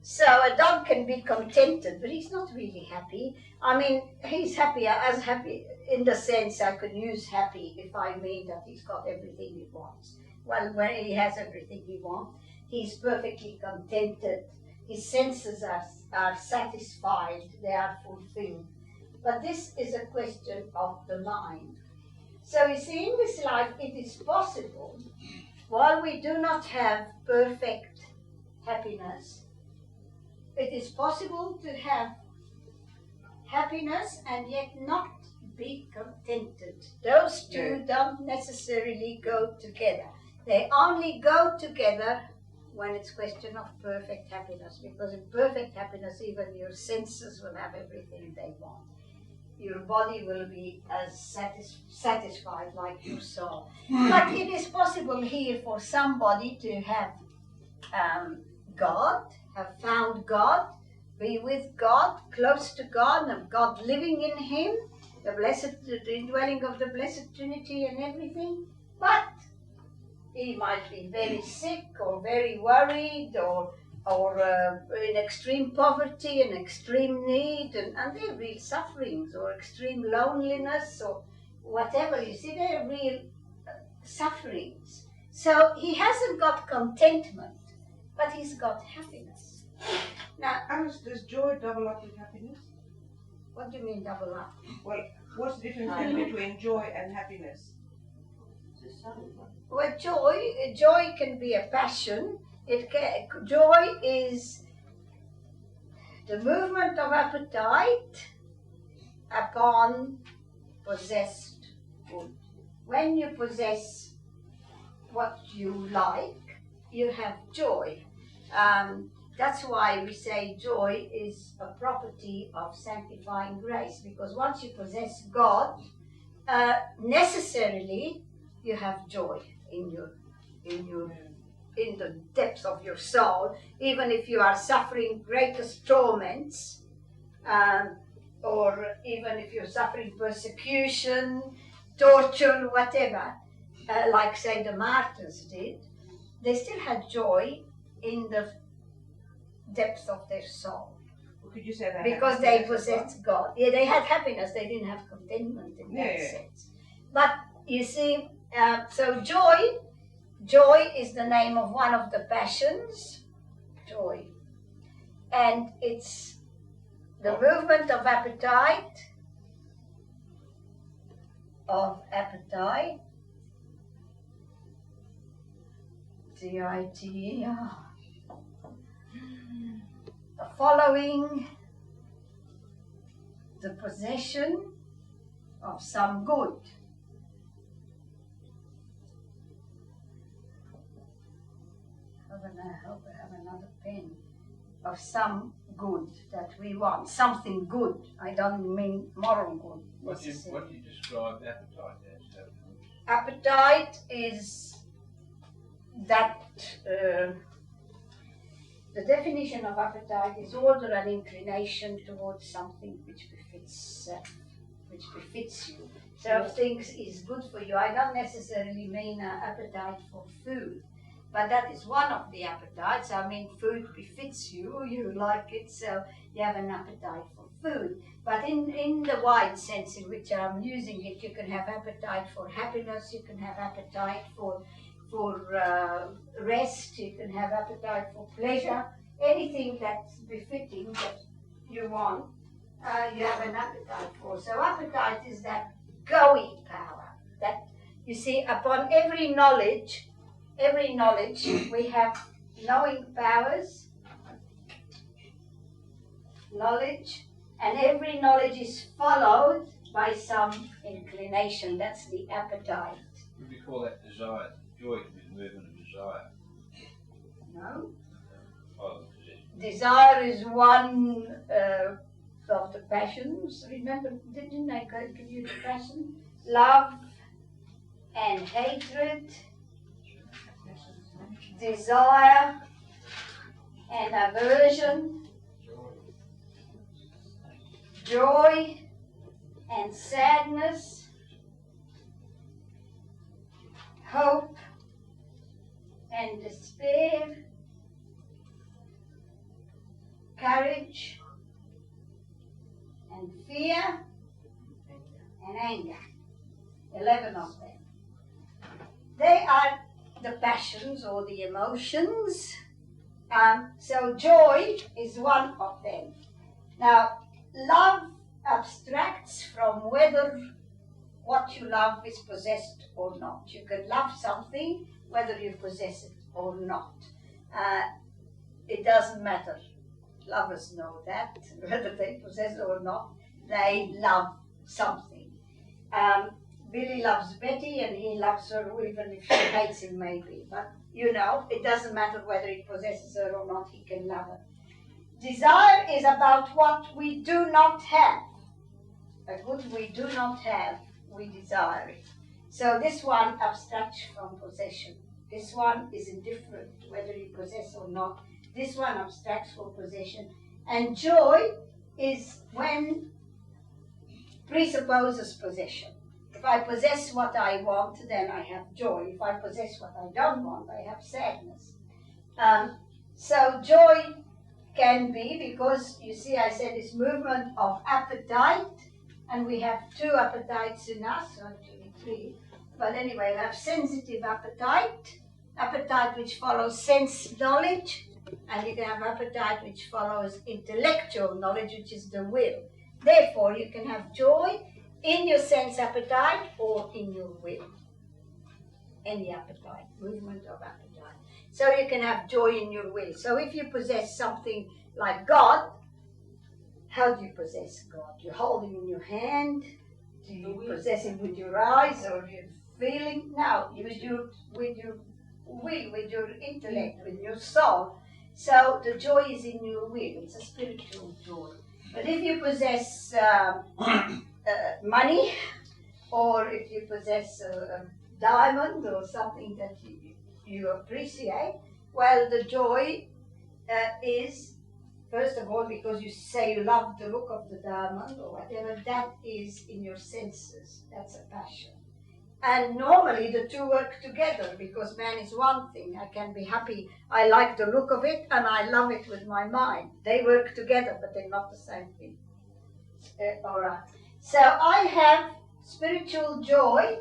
[SPEAKER 1] So a dog can be contented, but he's not really happy. I mean, he's happy, as happy in the sense I could use happy if I mean that he's got everything he wants. Well, when he has everything he wants, he's perfectly contented. His senses are satisfied, they are fulfilled. But this is a question of the mind. So you see, in this life it is possible, while we do not have perfect happiness, it is possible to have happiness and yet not be contented. Those two don't necessarily go together. They only go together when it's question of perfect happiness, because in perfect happiness even your senses will have everything they want. Your body will be as satisfied like your soul. But it is possible here for somebody to have God, have found God, be with God, close to God, and God living in him, the indwelling of the Blessed Trinity and everything, but he might be very sick or very worried or in extreme poverty and extreme need and they're real sufferings or extreme loneliness or whatever. You see, they're real sufferings. So he hasn't got contentment, but he's got happiness. Now,
[SPEAKER 3] Alice, does joy double up with happiness?
[SPEAKER 1] what do you mean double up?
[SPEAKER 3] Well, what's the difference then between joy and happiness?
[SPEAKER 1] Well, joy can be a passion. Joy is the movement of appetite upon possessed good. When you possess what you like, you have joy. That's why we say joy is a property of sanctifying grace, because once you possess God, necessarily you have joy in the depths of your soul, even if you are suffering greatest torments, or even if you're suffering persecution, torture, whatever, like say the martyrs did, they still had joy in the depths of their soul.
[SPEAKER 3] Or could you say that?
[SPEAKER 1] Because they possessed God. Yeah, they had happiness, they didn't have contentment in that sense. But you see, so joy is the name of one of the passions, joy. And it's the movement of appetite, T-I-T-E-R, following the possession of some good. I hope I have another pen. Of some good that we want, something good. I don't mean moral good.
[SPEAKER 2] What do you describe appetite as?
[SPEAKER 1] Appetite is that the definition of appetite is order and inclination towards something which befits you. So if things is good for you, I don't necessarily mean an appetite for food, but that is one of the appetites. I mean, food befits you, you like it, so you have an appetite for food. But in the wide sense in which I'm using it, you can have appetite for happiness, you can have appetite for rest, you can have appetite for pleasure, anything that's befitting that you want, you have an appetite for. So appetite is that going power, that you see upon every knowledge we have knowing powers, knowledge, and every knowledge is followed by some inclination. That's the appetite.
[SPEAKER 2] Would we call that desire? Joy can be the movement of desire.
[SPEAKER 1] No?
[SPEAKER 2] Oh,
[SPEAKER 1] Desire is one of the passions. Remember, didn't I give you the passion? Love and hatred, desire and aversion, joy and sadness, hope and despair, courage and fear and anger. 11 of them. They are the passions or the emotions. So joy is one of them. Now, love abstracts from whether what you love is possessed or not. You can love something whether you possess it or not. It doesn't matter. Lovers know that, whether they possess it or not, they love something. Billy loves Betty and he loves her even if she hates him maybe. But you know, it doesn't matter whether he possesses her or not, he can love her. Desire is about what we do not have. A good we do not have, we desire it. So this one abstracts from possession. This one is indifferent whether you possess or not. This one abstracts from possession. And joy is when presupposes possession. If I possess what I want, then I have joy. If I possess what I don't want, I have sadness. So joy can be, because you see I said this movement of appetite, and we have 2 appetites in us, actually 3. But anyway, we have sensitive appetite, appetite which follows sense knowledge, and you can have appetite which follows intellectual knowledge, which is the will. Therefore, you can have joy in your sense appetite or in your will. Any appetite, movement of appetite. So you can have joy in your will. So if you possess something like God, how do you possess God? You hold him in your hand? Do you possess him with your eyes or your feeling? No, with your will, with your intellect, with your soul. So the joy is in your will. It's a spiritual joy. But if you possess money, or if you possess a diamond or something that you appreciate, well, the joy is, first of all, because you say you love the look of the diamond or whatever, that is in your senses. That's a passion. And normally the 2 work together, because man is one thing. I can be happy, I like the look of it, and I love it with my mind. They work together, but they're not the same thing. All right. So I have spiritual joy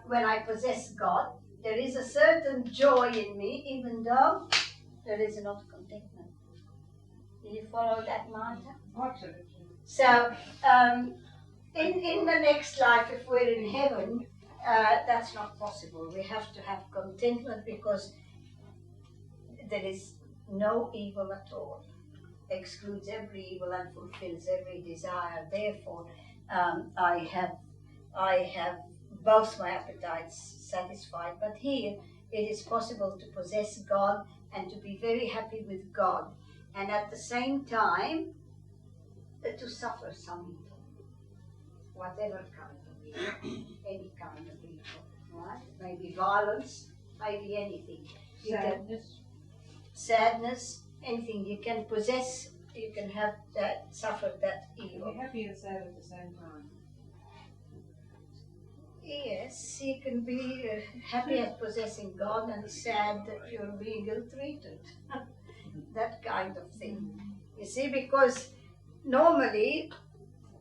[SPEAKER 1] when I possess God. There is a certain joy in me, even though there is not contentment. Do you follow that, Martha?
[SPEAKER 3] Absolutely.
[SPEAKER 1] So, in the next life, if we're in heaven, that's not possible. We have to have contentment because there is no evil at all. Excludes every evil and fulfills every desire. Therefore, I have both my appetites satisfied. But here, it is possible to possess God and to be very happy with God, and at the same time to suffer some evil, whatever kind of evil, any kind of evil, right? Maybe violence, maybe anything. Sadness, anything you can possess, you can have that, suffer that evil.
[SPEAKER 3] Be happy and sad at the same time.
[SPEAKER 1] Yes, you can be happy at possessing God and sad that you're being ill-treated. That kind of thing. You see, because normally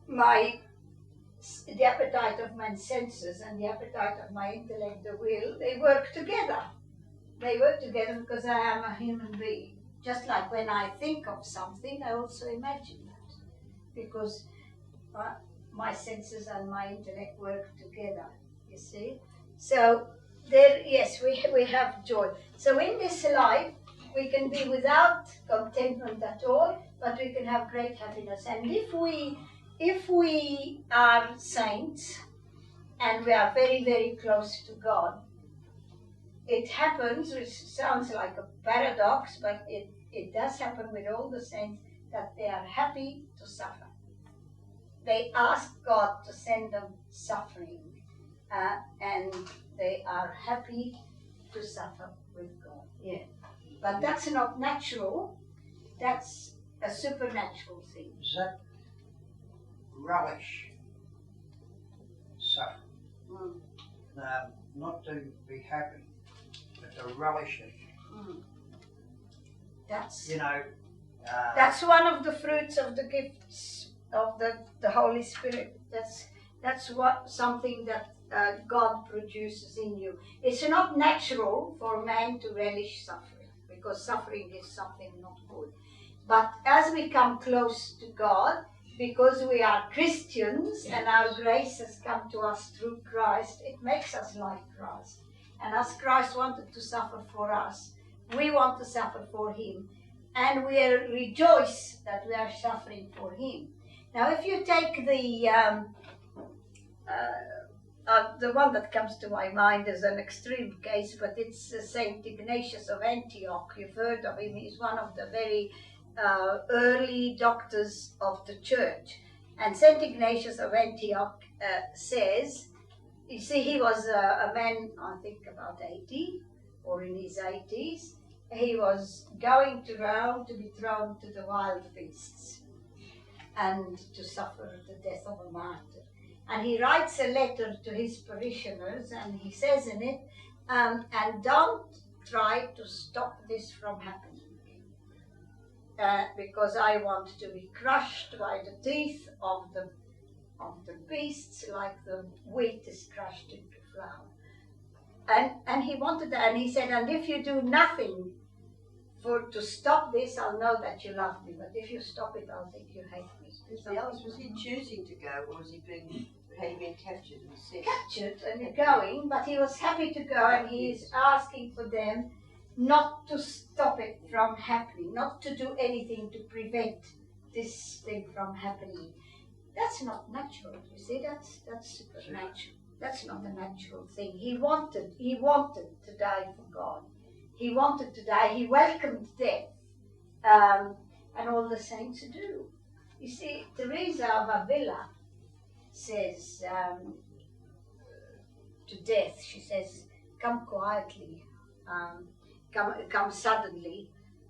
[SPEAKER 1] the appetite of my senses and the appetite of my intellect, the will, they work together. They work together because I am a human being. Just like when I think of something, I also imagine that. Because my senses and my intellect work together, you see. So there, yes, we have joy. So in this life, we can be without contentment at all, but we can have great happiness. And if we are saints and we are very, very close to God, it happens, which sounds like a paradox, but it does happen with all the saints, that they are happy to suffer. They ask God to send them suffering, and they are happy to suffer with God. Yeah. But that's not natural, that's a supernatural thing.
[SPEAKER 6] Is that relish suffering? Not to be happy, but to relish it.
[SPEAKER 1] That's,
[SPEAKER 6] you know,
[SPEAKER 1] that's one of the fruits of the gifts of the Holy Spirit. That's something that God produces in you. It's not natural for man to relish suffering, because suffering is something not good. But as we come close to God, because we are Christians and our grace has come to us through Christ, it makes us like Christ. And as Christ wanted to suffer for us, we want to suffer for him. And we rejoice that we are suffering for him. Now, if you take the one that comes to my mind is an extreme case, but it's Saint Ignatius of Antioch. You've heard of him. He's one of the very early doctors of the church. And Saint Ignatius of Antioch says, you see, he was a man, I think about 80 or in his 80s. He was going around to be thrown to the wild beasts and to suffer the death of a martyr. And he writes a letter to his parishioners, and he says in it, and don't try to stop this from happening, because I want to be crushed by the teeth of the beasts, like the wheat is crushed into flour. And he wanted that, and he said, and if you do nothing to stop this, I'll know that you love me, but if you stop it, I'll think you hate me.
[SPEAKER 7] Was he choosing to go, or was he being captured and sick?
[SPEAKER 1] Captured and going, but he was happy to go, and he is asking for them not to stop it from happening, not to do anything to prevent this thing from happening. That's not natural, you see, that's supernatural. That's not a natural thing. He wanted to die for God. He wanted to die, he welcomed death, and all the saints do. You see, Teresa of Avila says to death, she says, come quietly, come suddenly,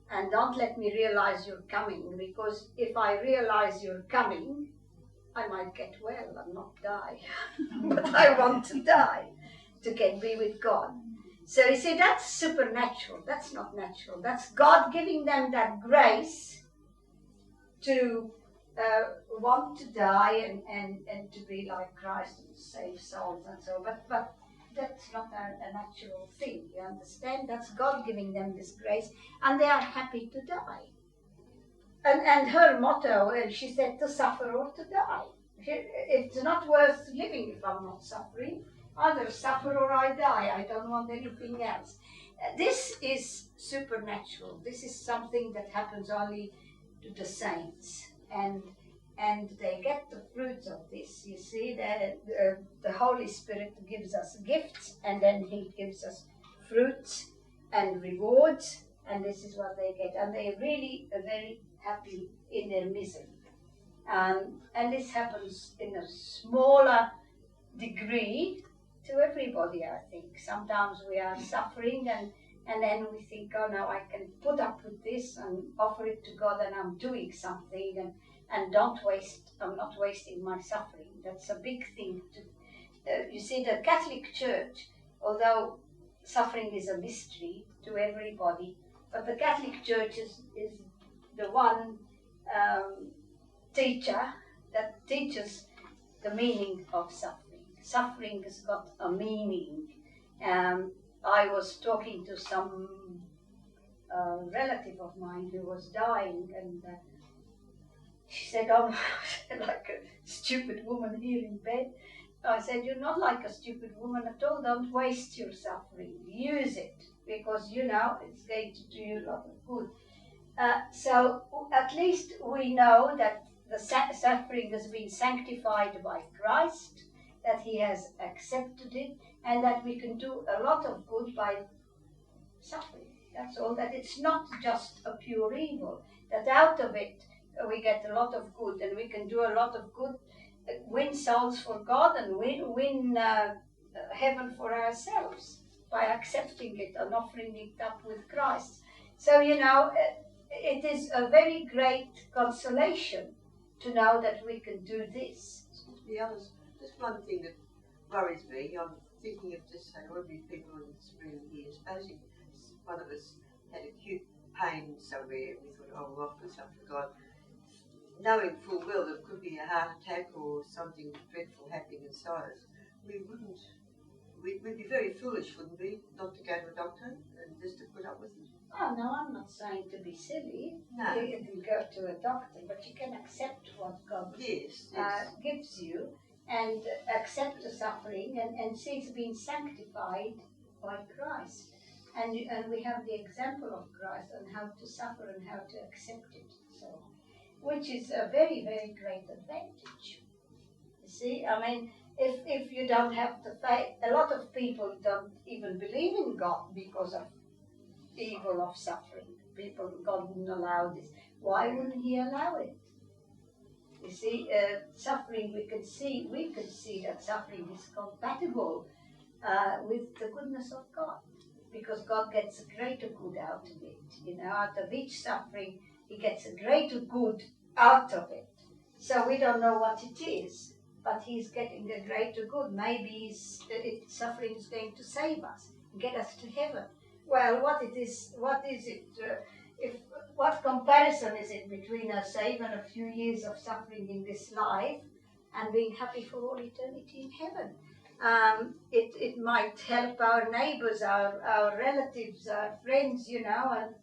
[SPEAKER 1] and don't let me realize you're coming, because if I realize you're coming, I might get well and not die. But I want to die to be with God. So you see, that's supernatural, that's not natural. That's God giving them that grace to want to die and to be like Christ and save souls and so on. But that's not a natural thing, you understand? That's God giving them this grace, and they are happy to die. And her motto, she said, to suffer or to die. It's not worth living if I'm not suffering. Either suffer or I die. I don't want anything else. This is supernatural. This is something that happens only to the saints. And they get the fruits of this. You see, the Holy Spirit gives us gifts, and then he gives us fruits and rewards, and this is what they get. And they really are very happy in their misery. And this happens in a smaller degree to everybody, I think. Sometimes we are suffering and then we think, oh no, I can put up with this and offer it to God and I'm doing something and I'm not wasting my suffering. That's a big thing. You see, the Catholic Church, although suffering is a mystery to everybody, but the Catholic Church is the one teacher that teaches the meaning of suffering. Suffering has got a meaning. I was talking to some relative of mine who was dying, and she said, "Oh, like a stupid woman here in bed." I said, "You're not like a stupid woman at all. Don't waste your suffering. Use it, because you know it's going to do you a lot of good." So at least we know that the suffering has been sanctified by Christ, that He has accepted it, and that we can do a lot of good by suffering. That's all. That it's not just a pure evil. That out of it we get a lot of good, and we can do a lot of good, win souls for God, and win heaven for ourselves by accepting it and offering it up with Christ. So you know, it is a very great consolation to know that we can do this.
[SPEAKER 7] To be honest, just one thing that worries me, I'm thinking of just saying, all these people in this room here, supposing one of us had acute pain somewhere and we thought, oh, we'll offer something for God, knowing full well there could be a heart attack or something dreadful happening inside us, we'd be very foolish, wouldn't we, not to go to a doctor and just to put up with it?
[SPEAKER 1] Oh no, I'm not saying to be silly.
[SPEAKER 7] No.
[SPEAKER 1] You can go to a doctor, but you can accept what God
[SPEAKER 7] Yes.
[SPEAKER 1] gives you, and accept the suffering, and see it's been sanctified by Christ. And we have the example of Christ on how to suffer and how to accept it. So, which is a very, very great advantage. You see, I mean, if you don't have the faith, a lot of people don't even believe in God because of evil of suffering. People, God wouldn't allow this. Why wouldn't He allow it? You see, suffering, we can see that suffering is compatible with the goodness of God, because God gets a greater good out of it. You know, out of each suffering, He gets a greater good out of it. So we don't know what it is, but He's getting a greater good. Maybe suffering is going to save us, get us to heaven. Well, what is it? What comparison is it between us saving a few years of suffering in this life and being happy for all eternity in heaven? It might help our neighbors, our relatives, our friends, you know. And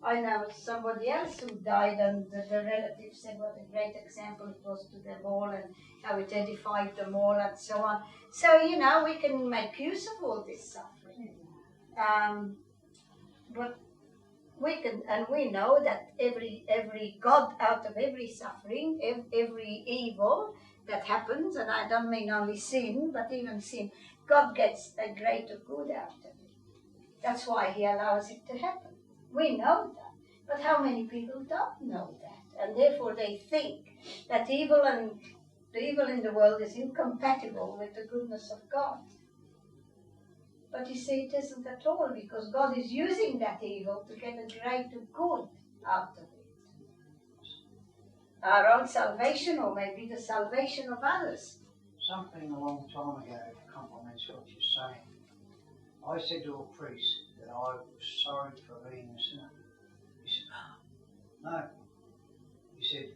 [SPEAKER 1] I know somebody else who died, and the relatives said what a great example it was to them all, and how it edified them all, and so on. So, you know, we can make use of all this suffering. But we can, and we know that every God out of every suffering, every evil that happens, and I don't mean only sin, but even sin, God gets a greater good out of it. That's why He allows it to happen. We know that, but how many people don't know that, and therefore they think that the evil in the world is incompatible with the goodness of God. But you see, it isn't at all, because God is using that evil to get a greater good out of it. Our own salvation, or maybe the salvation of others.
[SPEAKER 6] Something a long time ago complements what you're saying. I said to a priest that I was sorry for being a sinner. He said, no. He said,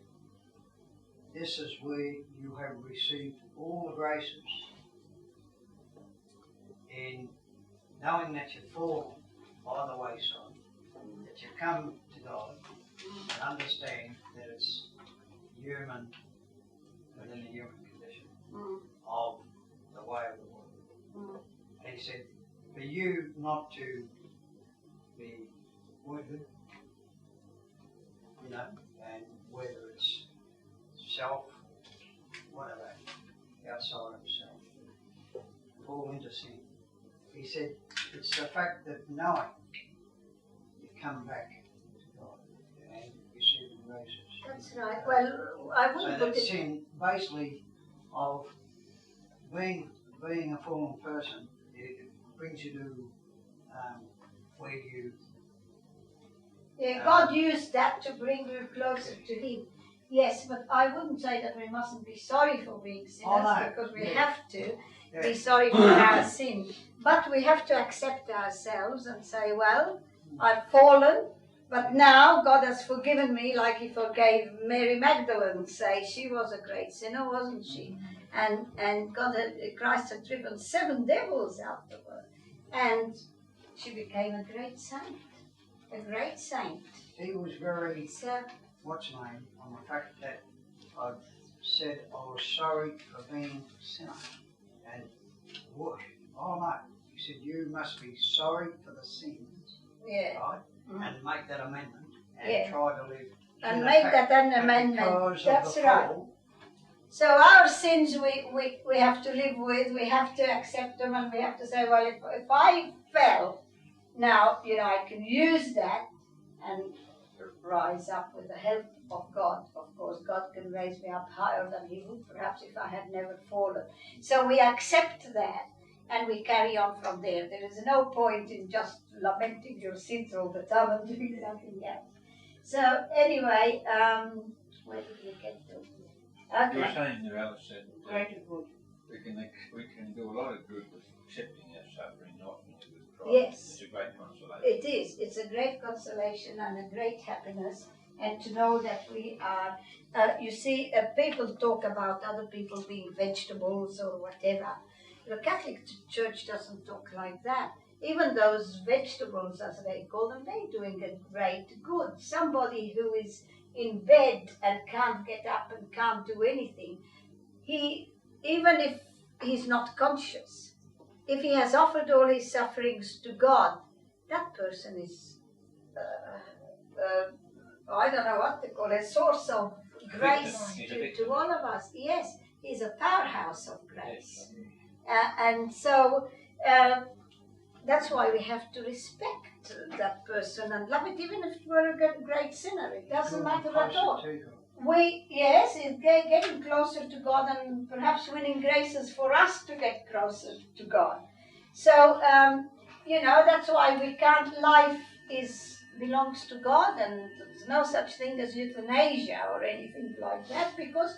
[SPEAKER 6] this is where you have received all the graces. In knowing that you've fallen by the wayside, that you've come to God and understand that it's human, within the human condition of the way of the world. And He said, for you not to be wounded, you know, and whether it's self, whatever, outside of self, fall into sin. He said, it's the fact that knowing you come back to God and you see the graces.
[SPEAKER 1] That's right. Well, I
[SPEAKER 6] So
[SPEAKER 1] wouldn't put
[SPEAKER 6] that
[SPEAKER 1] it.
[SPEAKER 6] sin basically of being a fallen person, it brings you to where you.
[SPEAKER 1] Yeah, God used that to bring you closer to Him. Yes, but I wouldn't say that we mustn't be sorry for being sinners,
[SPEAKER 6] no.
[SPEAKER 1] because we
[SPEAKER 6] Yeah.
[SPEAKER 1] have to
[SPEAKER 6] Yeah.
[SPEAKER 1] be sorry for our sin. But we have to accept ourselves and say, well, I've fallen, but now God has forgiven me, like He forgave Mary Magdalene. Say she was a great sinner, wasn't she? And Christ had driven 7 devils out of her, and she became a great saint. A great saint.
[SPEAKER 6] He was very,
[SPEAKER 1] So,
[SPEAKER 6] what's name, on the fact that I said I was sorry for being a sinner. And what? Oh no. He said, you must be sorry for the sins,
[SPEAKER 1] yeah.
[SPEAKER 6] right?
[SPEAKER 1] Mm.
[SPEAKER 6] And make that amendment and
[SPEAKER 1] Yeah.
[SPEAKER 6] try to live.
[SPEAKER 1] And
[SPEAKER 6] to
[SPEAKER 1] make
[SPEAKER 6] the
[SPEAKER 1] that
[SPEAKER 6] fact
[SPEAKER 1] an
[SPEAKER 6] that
[SPEAKER 1] amendment.
[SPEAKER 6] because
[SPEAKER 1] That's
[SPEAKER 6] of the
[SPEAKER 1] right.
[SPEAKER 6] fall,
[SPEAKER 1] So our sins we have to live with, we have to accept them, and we have to say, well, if I fell, now, I can use that and rise up with the help of God. Of course, God can raise me up higher than He would, perhaps, if I had never fallen. So we accept that, and we carry on from there. There is no point in just lamenting your sins all the time and doing nothing else. So anyway, where did we get to?
[SPEAKER 2] You were
[SPEAKER 1] Okay.
[SPEAKER 2] saying there, Alice, that
[SPEAKER 3] Greater good.
[SPEAKER 2] we can do a lot of good with accepting our suffering, not only with Christ.
[SPEAKER 1] Yes.
[SPEAKER 2] It's a great consolation.
[SPEAKER 1] It is. It's a great consolation and a great happiness, and to know that we are. You see, people talk about other people being vegetables or whatever. The Catholic Church doesn't talk like that. Even those vegetables, as they call them, they're doing a great good. Somebody who is in bed and can't get up and can't do anything, even if he's not conscious, if he has offered all his sufferings to God, that person is, I don't know what to call it, a source of grace to all of us. Yes, he's a powerhouse of grace. And so that's why we have to respect that person and love it, even if we're a great sinner. It doesn't matter at all. Yes, it's getting closer to God and perhaps winning graces for us to get closer to God. So, that's why we can't, life belongs to God, and there's no such thing as euthanasia or anything like that, because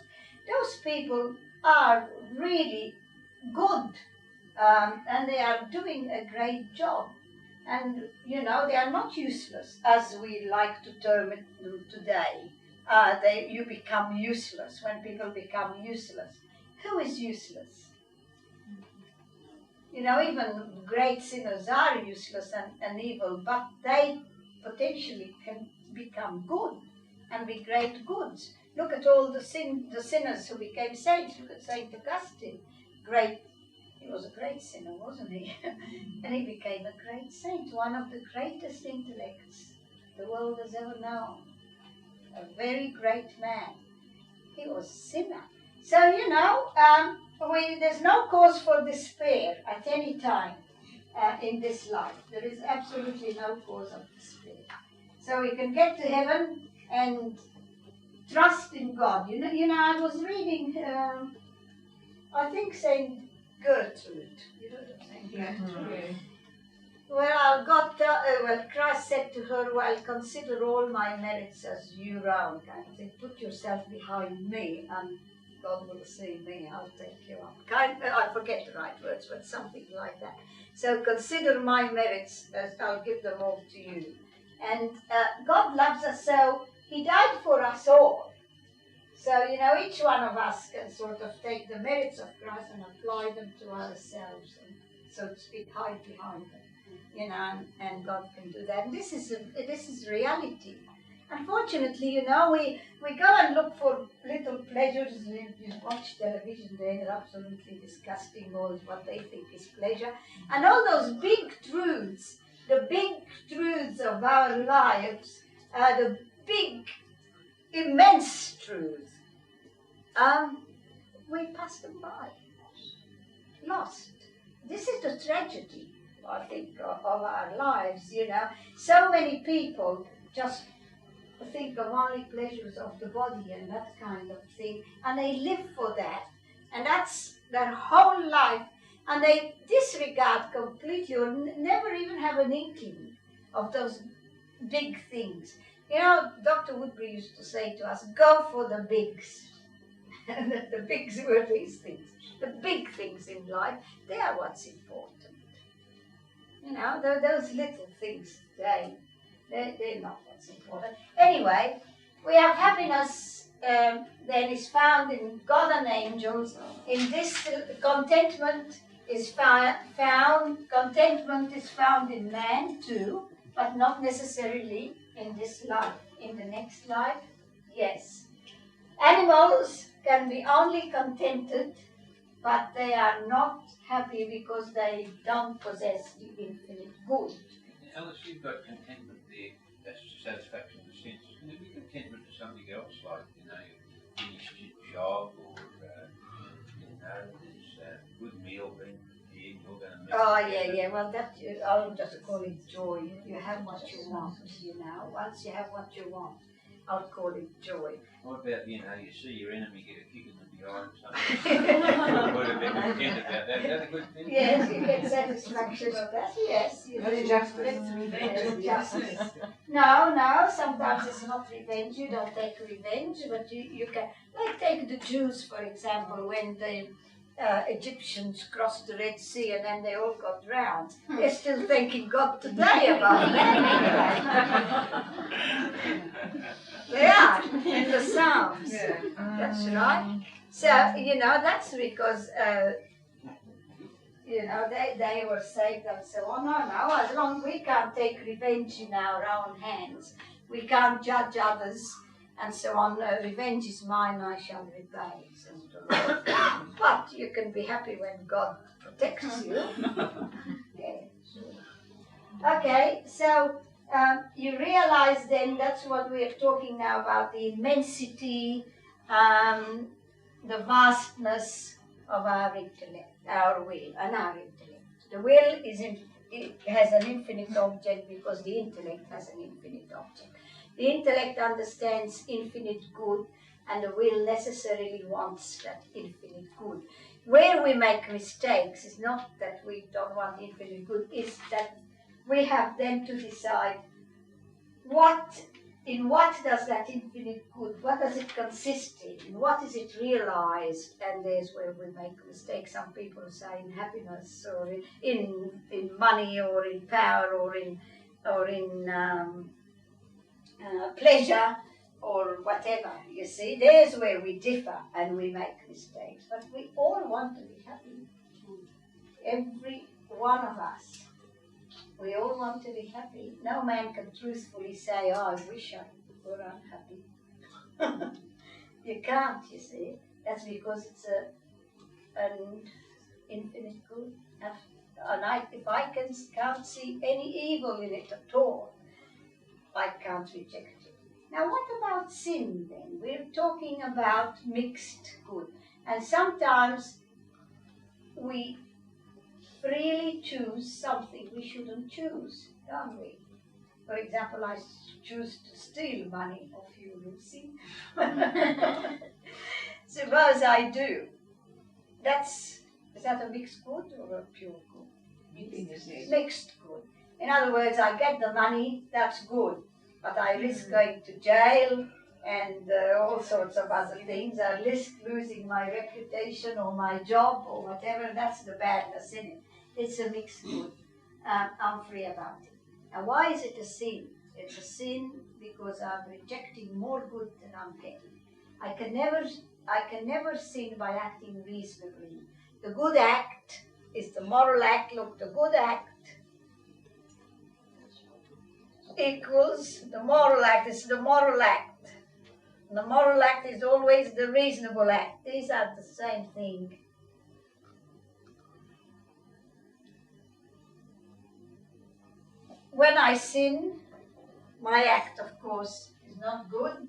[SPEAKER 1] those people are really good, and they are doing a great job. And, they are not useless, as we like to term it today. You become useless. When people become useless, who is useless? Even great sinners are useless and evil, but they potentially can become good and be great goods. Look at all the sinners who became saints. Look at Saint Augustine. He was a great sinner, wasn't he? And he became a great saint, one of the greatest intellects the world has ever known. A very great man. He was a sinner. So, there's no cause for despair at any time in this life. There is absolutely no cause of despair. So we can get to heaven and trust in God. I was reading, I think Saint Gertrude. You know Saint Gertrude? Well, Christ said to her, well, consider all my merits as you round, kind of thing. Put yourself behind me and God will see me, I'll take you up. I forget the right words, but something like that. So consider my merits as I'll give them all to you. And God loves us, so He died for us all. So, each one of us can sort of take the merits of Christ and apply them to ourselves, and, so to speak, hide behind them. And God can do that. And this is reality. Unfortunately, we go and look for little pleasures. You watch television, they're absolutely disgusting, all what they think is pleasure. And all those big truths, the big truths of our lives, the big, immense truths, we pass them by. Lost. This is the tragedy. I think, of our lives, you know. So many people just think of only pleasures of the body and that kind of thing, and they live for that, and that's their whole life, and they disregard completely or never even have an inkling of those big things. You know, Dr. Woodbury used to say to us, go for the bigs. And the bigs were these things. The big things in life, they are what's important. You know, those little things, they're not what's important. Anyway, we have happiness then is found in God and angels. In this, contentment is contentment is found in man too, but not necessarily in this life. In the next life, yes. Animals can be only contented, but they are not happy because they don't possess the infinite good.
[SPEAKER 2] Alice, you've got contentment there, that's satisfaction of the senses. Can there be contentment to something else, like, you know, you finished your job, or, you know, there's a good meal being prepared, you're going to meet
[SPEAKER 1] Oh,
[SPEAKER 2] together.
[SPEAKER 1] yeah, well, that, I'll just call it joy. You have what you want, you know. Once you have what you want, I'll call it joy.
[SPEAKER 2] What about, you know, you see your enemy get a kick in the behind or something? What a bit content about that. Is that a good thing?
[SPEAKER 1] Yes, you get satisfaction of that, yes. You
[SPEAKER 3] That's
[SPEAKER 1] do.
[SPEAKER 3] justice.
[SPEAKER 1] That's justice. No, sometimes it's not revenge. You don't take revenge, but you can. Like, take the Jews, for example, when the Egyptians crossed the Red Sea and then they all got drowned. They're still thanking God today about that. They are, in the Psalms.
[SPEAKER 3] Yeah.
[SPEAKER 1] That's right. So, you know, that's because, you know, they were saved and so on. No, as long as we can't take revenge in our own hands, we can't judge others and so on. Revenge is mine, I shall repay, says the Lord. But you can be happy when God protects you. Yeah. Okay, so you realize then that's what we are talking now about, the immensity, the vastness of our intellect, our will, and our intellect. The will it has an infinite object because the intellect has an infinite object. The intellect understands infinite good, and the will necessarily wants that infinite good. Where we make mistakes is not that we don't want infinite good, it's that we have then to decide in what does that infinite good, what does it consist in what is it realized, and there's where we make mistakes. Some people say in happiness, or in money, or in power, or in pleasure, or whatever. You see, there's where we differ and we make mistakes. But we all want to be happy. Every one of us. We all want to be happy. No man can truthfully say, oh, I wish I were unhappy. You can't, you see. That's because it's an infinite good. And if I can't see any evil in it at all, I can't reject it. Now, what about sin then? We're talking about mixed good. And sometimes we freely choose something we shouldn't choose, don't we? For example, I choose to steal money off you, Lucy. Suppose I do. Is that a mixed good or a pure good? Mixed good. In other words, I get the money, that's good, but I risk going to jail and all sorts of other things. I risk losing my reputation or my job or whatever. That's the badness in it. It's a mixed good. I'm free about it. Now, why is it a sin? It's a sin because I'm rejecting more good than I'm getting. I can never sin by acting reasonably. The good act is the moral act. Look, the good act equals the moral act. It's the moral act. And the moral act is always the reasonable act. These are the same thing. When I sin, my act, of course, is not good.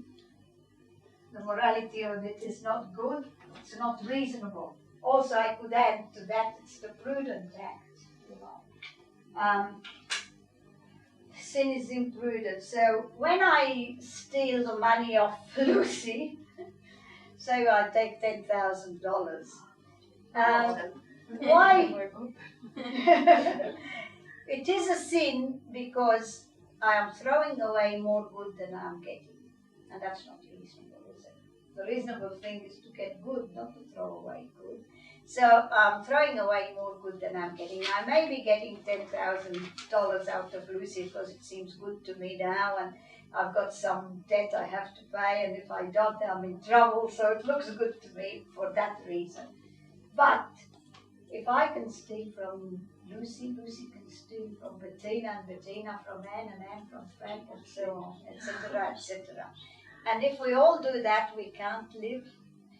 [SPEAKER 1] The morality of it is not good. It's not reasonable. Also, I could add to that, it's the prudent act. Sin is imprudent. So when I steal the money off Lucy, say I take $10,000, why? It is a sin because I am throwing away more good than I am getting. And that's not reasonable, is it? The reasonable thing is to get good, not to throw away good. So I'm throwing away more good than I'm getting. I may be getting $10,000 out of Lucy because it seems good to me now, and I've got some debt I have to pay, and if I don't, I'm in trouble, so it looks good to me for that reason. But if I can steal from Lucy, Lucy can steal from Bettina, and Bettina from Anne, and Anne from Frank, and so on, etc., etc. And if we all do that, we can't live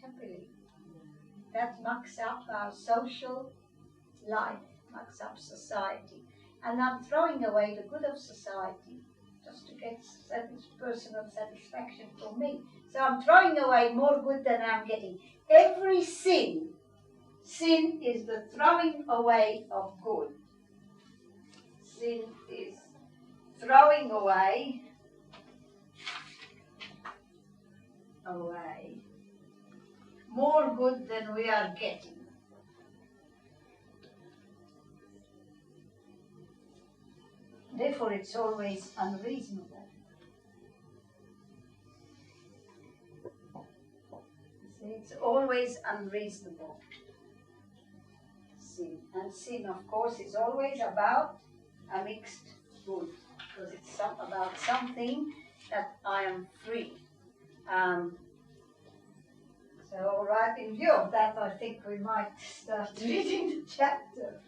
[SPEAKER 1] happily. That mucks up our social life, mucks up society. And I'm throwing away the good of society just to get personal satisfaction for me. So I'm throwing away more good than I'm getting. Every sin is the throwing away of good. Sin is throwing away more good than we are getting. Therefore, it's always unreasonable. See, it's always unreasonable. Sin. And sin, of course, is always about a mixed good, because it's about something that I am free. So, right in view of that, I think we might start reading the chapter.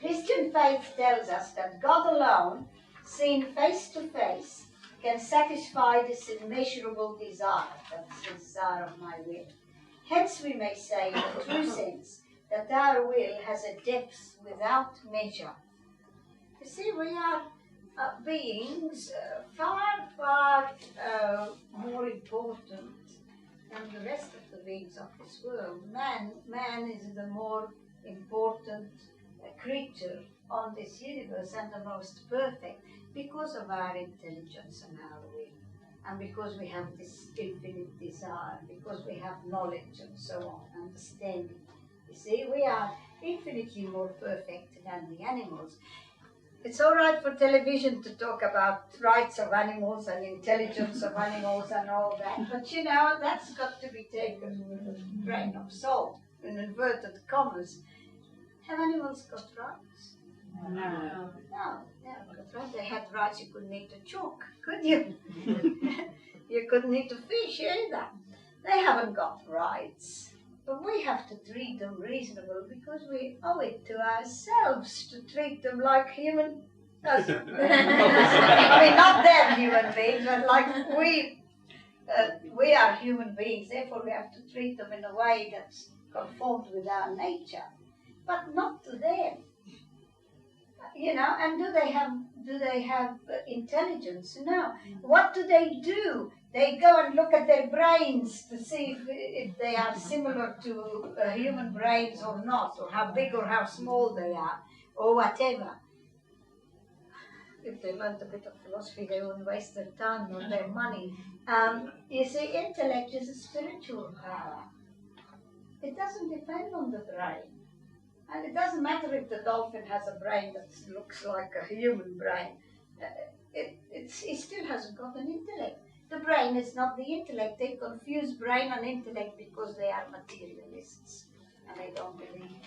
[SPEAKER 1] Christian faith tells us that God alone, seen face to face, can satisfy this immeasurable desire, that's the desire of my will. Hence we may say, in the true sense, that our will has a depth without measure. You see, we are beings far more important than the rest of the beings of this world. Man is the more important creature on this universe and the most perfect because of our intelligence and our will, and because we have this infinite desire, because we have knowledge and so on, understanding. You see, we are infinitely more perfect than the animals. It's all right for television to talk about rights of animals and intelligence of animals and all that, but you know, that's got to be taken with a grain of salt, in inverted commas. Have animals got rights?
[SPEAKER 4] No.
[SPEAKER 1] No, they haven't got rights. They had rights. You couldn't eat a chalk, could you? You couldn't eat a fish either. They haven't got rights. But we have to treat them reasonable because we owe it to ourselves to treat them like human. I mean, not them human beings, but like we are human beings. Therefore, we have to treat them in a way that's conformed with our nature, but not to them. You know, and do they have intelligence? No. What do? They go and look at their brains to see if they are similar to human brains or not, or how big or how small they are, or whatever. If they learned a bit of philosophy, they wouldn't waste their time or their money. You see, intellect is a spiritual power. It doesn't depend on the brain. And it doesn't matter if the dolphin has a brain that looks like a human brain. It still hasn't got an intellect. The brain is not the intellect. They confuse brain and intellect because they are materialists. And they don't believe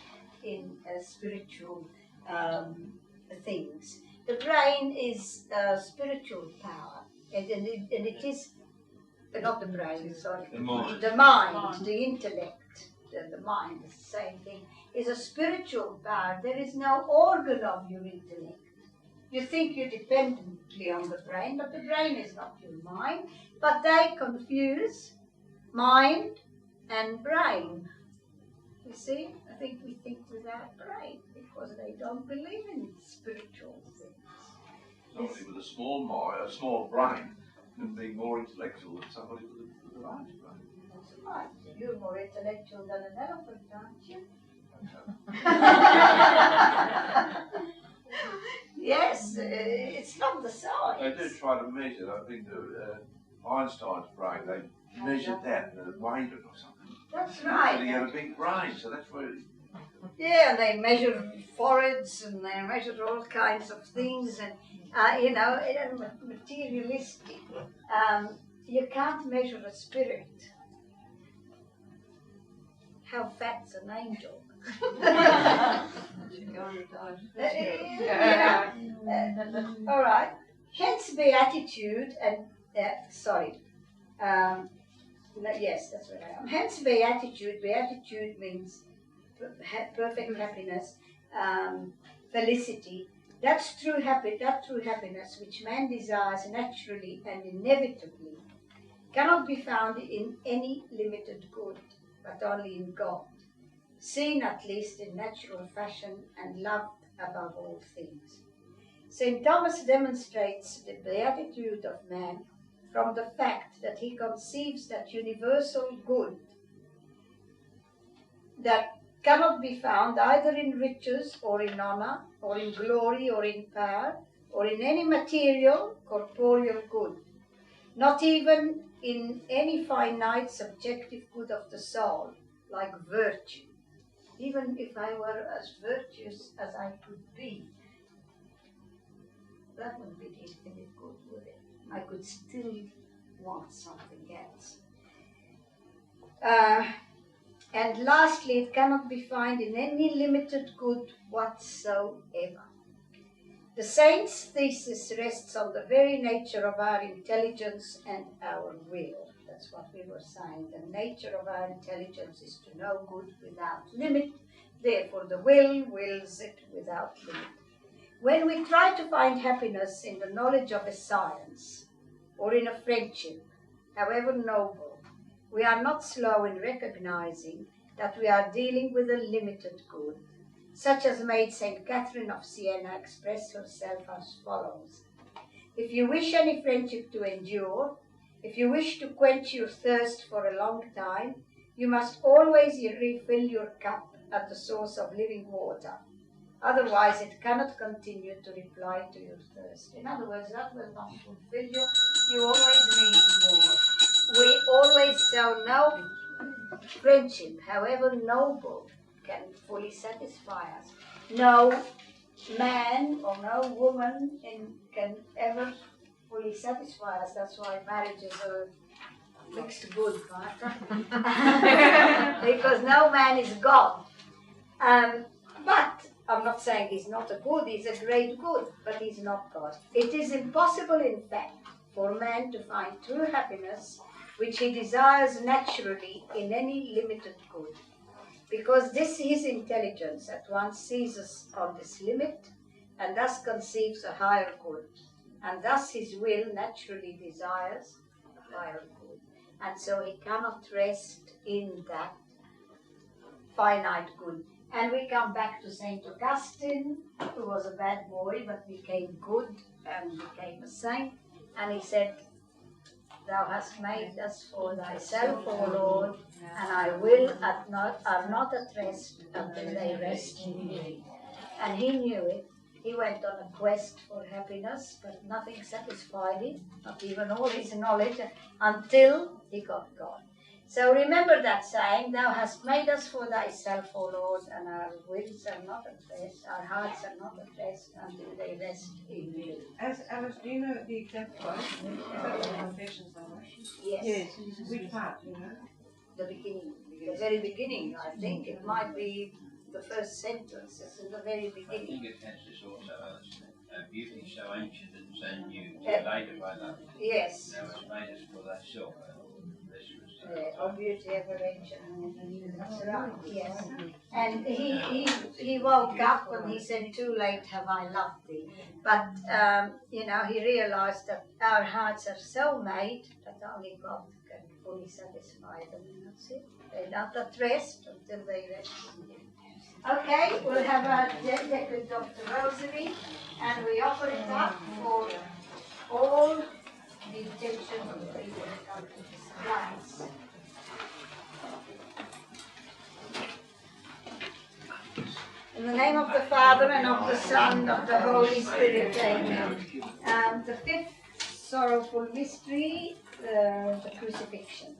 [SPEAKER 1] in spiritual things. The brain is spiritual power. And it is, not the brain, sorry. The mind, the intellect, the mind is the same thing, is a spiritual power. There is no organ of your intellect. You think you're dependently on the brain, but the brain is not your mind. But they confuse mind and brain. You see, I think we think with our brain because they don't believe in spiritual things.
[SPEAKER 8] Somebody with a small brain can be more intellectual than somebody with a large brain.
[SPEAKER 1] That's right. You're more intellectual than an elephant, aren't you? Yes, it's not the size.
[SPEAKER 8] They do try to measure, I think, Einstein's brain, they measured that and weighed it or something.
[SPEAKER 1] That's
[SPEAKER 8] So
[SPEAKER 1] right.
[SPEAKER 8] he had a big brain, so that's where
[SPEAKER 1] Yeah, they measure foreheads and they measure all kinds of things, and you know, materialistic. You can't measure a spirit. How fat's an angel? All right. Hence, beatitude and yes, that's what I am. Hence, beatitude. Beatitude means perfect happiness, felicity. That's true happiness which man desires naturally and inevitably cannot be found in any limited good, but only in God, seen at least in natural fashion and loved above all things. St. Thomas demonstrates the beatitude of man from the fact that he conceives that universal good that cannot be found either in riches or in honor or in glory or in power or in any material, corporeal good, not even in any finite subjective good of the soul, like virtue. Even if I were as virtuous as I could be, that wouldn't be the infinite good, would it? I could still want something else. And lastly, it cannot be found in any limited good whatsoever. The saint's thesis rests on the very nature of our intelligence and our will. That's what we were saying. The nature of our intelligence is to know good without limit. Therefore, the will wills it without limit. When we try to find happiness in the knowledge of a science or in a friendship, however noble, we are not slow in recognizing that we are dealing with a limited good, such as made St. Catherine of Siena express herself as follows. If you wish any friendship to endure, if you wish to quench your thirst for a long time, you must always refill your cup at the source of living water. Otherwise, it cannot continue to reply to your thirst. In other words, that will not fulfill you. You always need more. We always so no friendship, however noble, can fully satisfy us. No man or no woman can ever fully satisfy us. That's why marriages are mixed good, right? Because no man is God. But I'm not saying he's not a good, he's a great good, but he's not God. It is impossible, in fact, for man to find true happiness which he desires naturally in any limited good, because his intelligence at once seizes on this limit and thus conceives a higher good, and thus his will naturally desires a higher good, and so he cannot rest in that finite good. And we come back to St. Augustine, who was a bad boy but became good and became a saint, and he said, Thou hast made us for thyself, O Lord, and I will are not at rest until they rest in thee. And he knew it. He went on a quest for happiness, but nothing satisfied him, not even all his knowledge, until he got God. So remember that saying, Thou hast made us for thyself, O Lord, and our wills are not at rest, our hearts are not at rest until they rest in thee.
[SPEAKER 3] Alice, do you know the exact quote? Is that the Confessions of it?
[SPEAKER 1] Yes.
[SPEAKER 3] Which part, you know?
[SPEAKER 1] The beginning, the very beginning, I think. It might be the first sentence, it's in the very
[SPEAKER 2] I
[SPEAKER 1] beginning.
[SPEAKER 2] think it has this also, beauty so ancient and so new, later by that.
[SPEAKER 1] Yes.
[SPEAKER 2] Now it's made us for thyself.
[SPEAKER 1] Oh, beauty ever ancient. That's right, yes. And he woke up and he said, Too late have I loved thee. But, he realized that our hearts are so made that only God can fully satisfy them. And that's it. They're not at rest until they rest in Him. Okay, we'll have a decade of the rosary, and we offer it up for all the intentions of the people that come to this class. In the name of the Father, and of the Son, and of the Holy Spirit, amen. The fifth sorrowful mystery, the Crucifixion.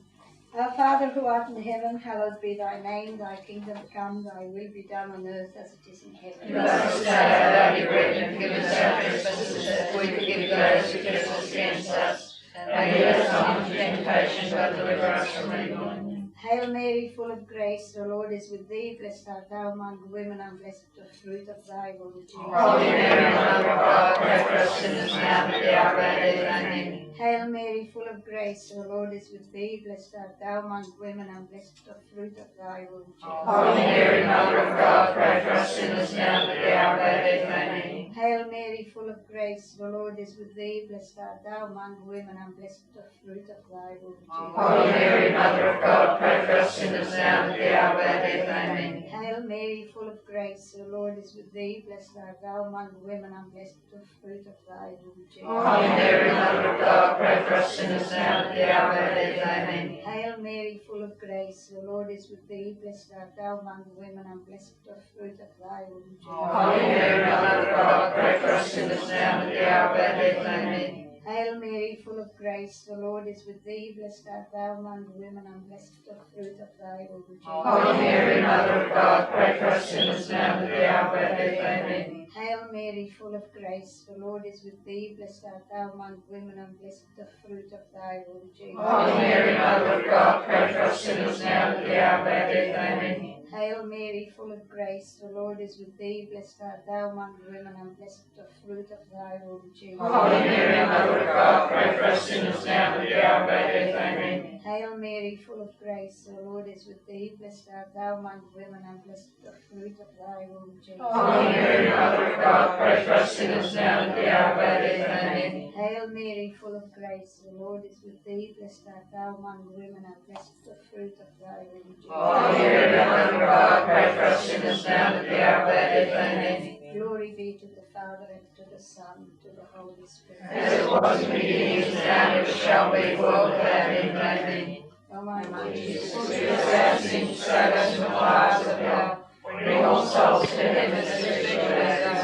[SPEAKER 1] Our Father who art in heaven, hallowed be thy name. Thy kingdom come, thy will be done on earth as it is in heaven.
[SPEAKER 9] Give us this day our daily bread, and forgive us our trespasses, as we forgive those who trespass against us. And lead us not into temptation, but deliver us from evil.
[SPEAKER 1] Hail Mary, full of grace, the Lord is with thee. Blessed art thou among women, and blessed the fruit of thy womb, Jesus.
[SPEAKER 9] Holy Mary, Mother of God, pray for us sinners now and at the hour of our death. Amen.
[SPEAKER 1] Hail Mary, full of grace, the Lord is with thee. Blessed art thou among women, and blessed the fruit of thy womb, Jesus.
[SPEAKER 9] Holy Mary, Mother of God, pray for us sinners now and at the hour of our death. Amen.
[SPEAKER 1] Hail Mary, full of grace, the Lord is with thee. Blessed art thou among women, and blessed the fruit of thy womb, Jesus.
[SPEAKER 9] Holy Mary, Mother of God, pray for us sinners now and at the hour of our death. Amen.
[SPEAKER 1] Hail Mary, full of grace, the Lord is with thee. Blessed art thou among women, and blessed the fruit of thy womb, Jesus.
[SPEAKER 9] Holy Mary, Mother of God, pray for us sinners now and at the hour of our death. Amen.
[SPEAKER 1] Hail Mary, full of grace, the Lord is with thee. Blessed art thou among women, and blessed the fruit of thy womb, Jesus.
[SPEAKER 9] Holy Mary, Mother of God, pray for us sinners now and at the hour of our death. Amen.
[SPEAKER 1] Hail Mary, full of grace, the Lord is with thee. Blessed art thou among women, and blessed the fruit of thy womb, Jesus.
[SPEAKER 9] Holy Mary, Mother of God, pray for us sinners now and at the hour of our death. Amen.
[SPEAKER 1] Hail Mary, full of grace, the Lord is with thee. Blessed art thou among women, and blessed the fruit of thy womb, Jesus.
[SPEAKER 9] Holy Mary, Mother of God, pray for us sinners now and at the hour of our death. Amen.
[SPEAKER 1] Hail Mary, full of grace, the Lord is with thee. Blessed art thou among women, and blessed the fruit of thy womb, Jesus.
[SPEAKER 9] Holy Mary, Mother of God, pray for us sinners now and at the hour of our death. Amen.
[SPEAKER 1] Hail Mary, full of grace, the Lord is with thee. Blessed art thou among women, and blessed the fruit of thy womb, Jesus.
[SPEAKER 9] Holy Mary, Mother of God, pray for us sinners now and at the hour of our death. Amen.
[SPEAKER 1] Hail Mary, full of grace, the Lord is with thee. Blessed art thou among women, and blessed the fruit of thy womb, Jesus.
[SPEAKER 9] Holy Mary, Mother of God, pray for us sinners now and at the hour of our death. Amen.
[SPEAKER 1] Glory be to the Father, and to the Son, and to the Holy Spirit.
[SPEAKER 9] As it was in the beginning, is now, and ever shall be, world without end. Amen.
[SPEAKER 1] O my Jesus,
[SPEAKER 9] Forgive us our sins, save us from the fires of hell. Bring all souls to heaven, especially those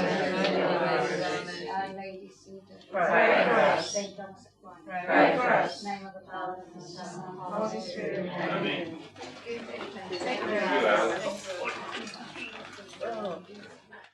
[SPEAKER 9] in
[SPEAKER 1] Our Lady seated.
[SPEAKER 9] Pray for us.
[SPEAKER 1] Saint Thomas Aquinas.
[SPEAKER 9] Pray for us.
[SPEAKER 1] In the name of the Father, and of the Son, and of the
[SPEAKER 3] Holy Spirit.
[SPEAKER 5] Thank you.
[SPEAKER 3] Oh.